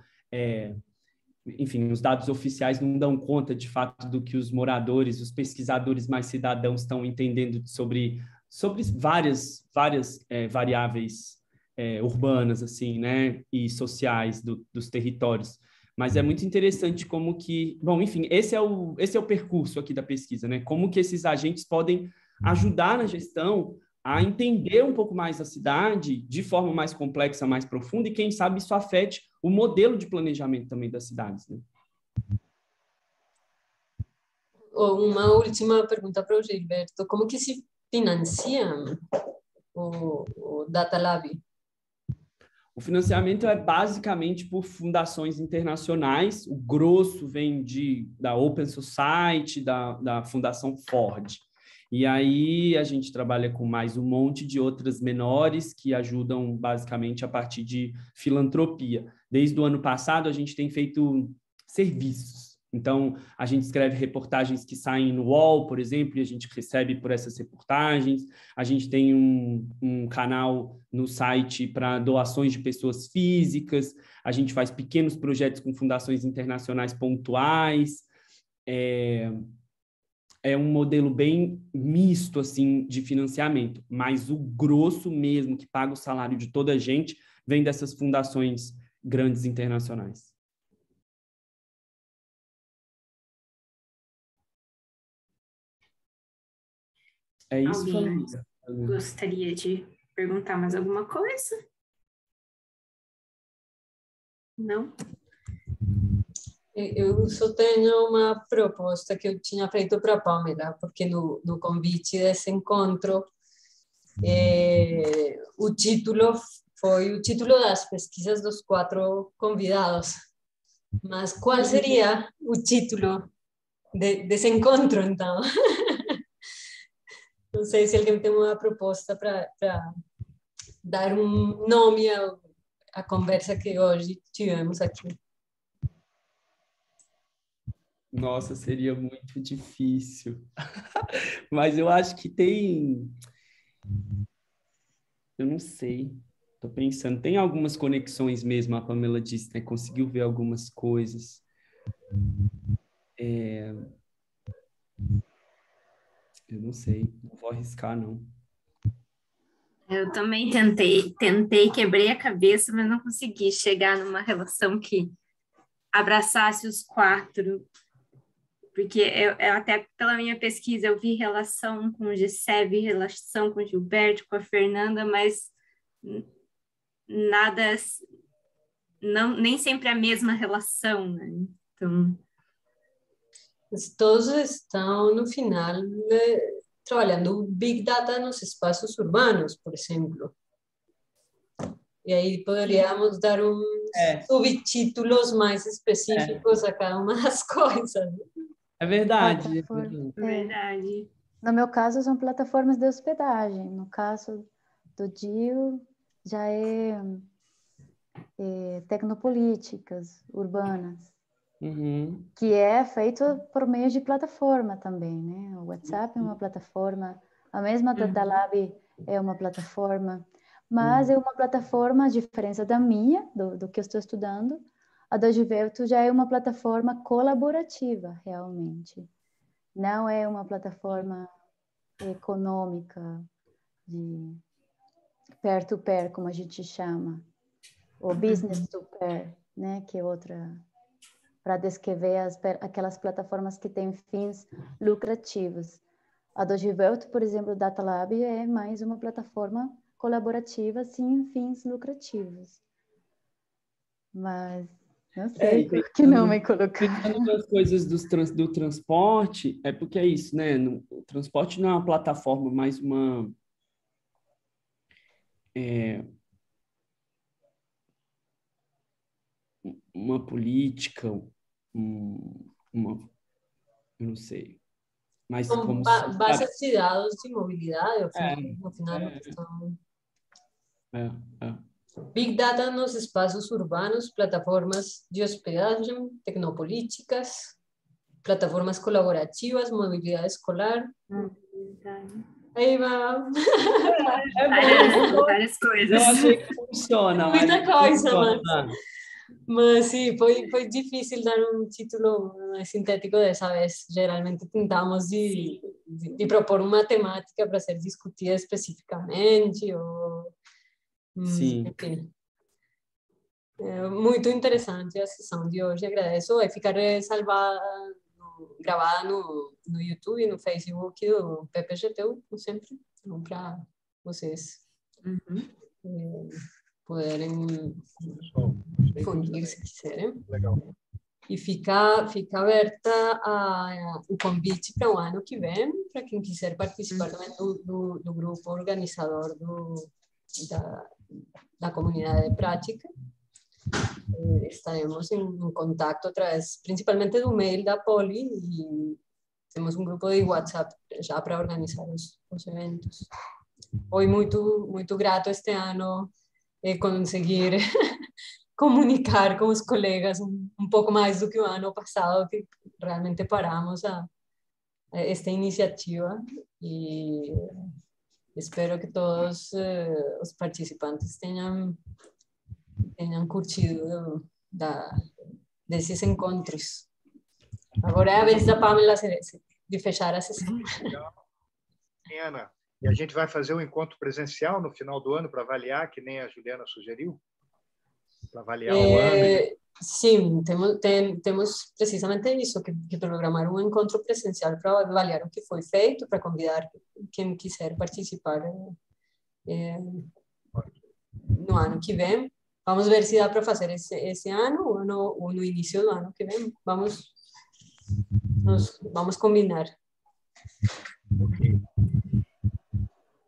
enfim, os dados oficiais não dão conta, de fato, do que os moradores, os pesquisadores mais cidadãos estão entendendo sobre várias variáveis urbanas, assim, né, e sociais dos territórios. Mas é muito interessante como que... Bom, enfim, esse é o percurso aqui da pesquisa, né? Como que esses agentes podem ajudar na gestão a entender um pouco mais a cidade de forma mais complexa, mais profunda, e quem sabe isso afete o modelo de planejamento também das cidades, né? Uma última pergunta para o Gilberto. Como que se financia o Data Lab? O financiamento é basicamente por fundações internacionais. O grosso vem da Open Society, da Fundação Ford. E aí a gente trabalha com mais um monte de outras menores que ajudam basicamente a partir de filantropia. Desde o ano passado a gente tem feito serviços. Então, a gente escreve reportagens que saem no UOL, por exemplo, e a gente recebe por essas reportagens. A gente tem um canal no site para doações de pessoas físicas. A gente faz pequenos projetos com fundações internacionais pontuais. É um modelo bem misto, assim, de financiamento, mas o grosso mesmo, que paga o salário de toda a gente, vem dessas fundações grandes internacionais. É isso, Alguém família. gostaria de perguntar mais alguma coisa? Não? Eu só tenho uma proposta que eu tinha feito para a Pamela, porque no convite desse encontro, o título foi o título das pesquisas dos 4 convidados. Mas qual seria o título desse encontro, então? Não sei se alguém tem uma proposta para dar um nome à conversa que hoje tivemos aqui. Nossa, seria muito difícil. Mas eu acho que tem... Eu não sei. Estou pensando. Tem algumas conexões mesmo, a Pamela disse, né? Conseguiu ver algumas coisas. Eu não sei. Não vou arriscar, não. Eu também tentei, quebrei a cabeça, mas não consegui chegar numa relação que abraçasse os 4, porque eu até pela minha pesquisa eu vi relação com o Gessé, vi relação com o Gilberto, com a Fernanda, mas nada, não, nem sempre a mesma relação, né? Então... Todos estão, no final, trabalhando Big Data nos espaços urbanos, por exemplo. E aí poderíamos dar uns subtítulos mais específicos a cada uma das coisas. É verdade. É verdade. No meu caso, são plataformas de hospedagem. No caso do DIU, já é tecnopolíticas urbanas, que é feito por meio de plataforma também, né? O WhatsApp é uma plataforma, a mesma Data Lab é uma plataforma, mas é uma plataforma, a diferença da minha, do que eu estou estudando, a do Gilberto já é uma plataforma colaborativa, realmente. Não é uma plataforma econômica, de peer-to-peer, como a gente chama, ou business-to-peer, né? Que é outra, para descrever aquelas plataformas que têm fins lucrativos. A do Gilberto, por exemplo, o Data Lab é mais uma plataforma colaborativa, sem fins lucrativos. Mas não sei por que não me colocar. Pensando nas coisas do transporte, é porque é isso, né? O transporte não é uma plataforma, mas uma política, eu não sei, mas São como bases de dados de mobilidade, no final é. Big Data nos espaços urbanos, plataformas de hospedagem, tecnopolíticas, plataformas colaborativas, mobilidade escolar. Aí vai. Várias coisas. Eu achei que funciona, Muita coisa, funciona. Mas sim, foi difícil dar um título sintético dessa vez. Geralmente tentamos de propor uma temática para ser discutida especificamente, ou, Sim. enfim. É muito interessante a sessão de hoje, agradeço. Vai ficar salvada, gravada no YouTube, no Facebook do PPGTU, como sempre, então, para vocês poderem difundir se quiserem. Legal. E fica aberta o convite para o ano que vem, para quem quiser participar também do grupo organizador da comunidade de prática. Estaremos em contato através, principalmente do mail da Poli, e temos um grupo de WhatsApp já para organizar os eventos. Foi muito grato este ano conseguir comunicar com os colegas um pouco mais do que o ano passado, que realmente paramos esta iniciativa, e espero que todos os participantes tenham curtido desses encontros. Agora é a vez da Pamela de fechar a sessão. Ana, e a gente vai fazer um encontro presencial no final do ano para avaliar, que nem a Juliana sugeriu? Para avaliar o ano? Sim, temos precisamente isso, que programar um encontro presencial para avaliar o que foi feito, para convidar quem quiser participar no ano que vem. Vamos ver se dá para fazer esse ano ou no início do ano que vem. Vamos combinar.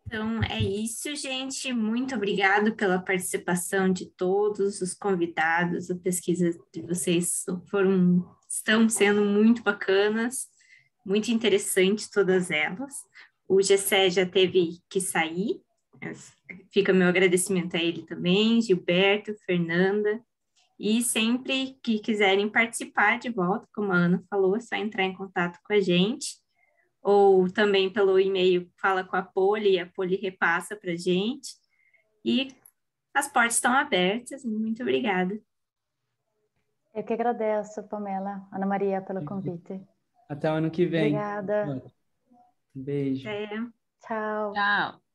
Então, é isso, gente. Muito obrigado pela participação de todos os convidados. A pesquisa de vocês estão sendo muito bacanas, muito interessantes todas elas. O Gessé já teve que sair, fica meu agradecimento a ele também, Gilberto, Fernanda. E sempre que quiserem participar de volta, como a Ana falou, é só entrar em contato com a gente, ou também pelo e-mail fala com a Poli, e a Poli repassa para a gente. E as portas estão abertas. Muito obrigada. Eu que agradeço, Pamela, Ana Maria, pelo convite. Até o ano que vem. Obrigada. Um beijo. Até. Tchau. Tchau.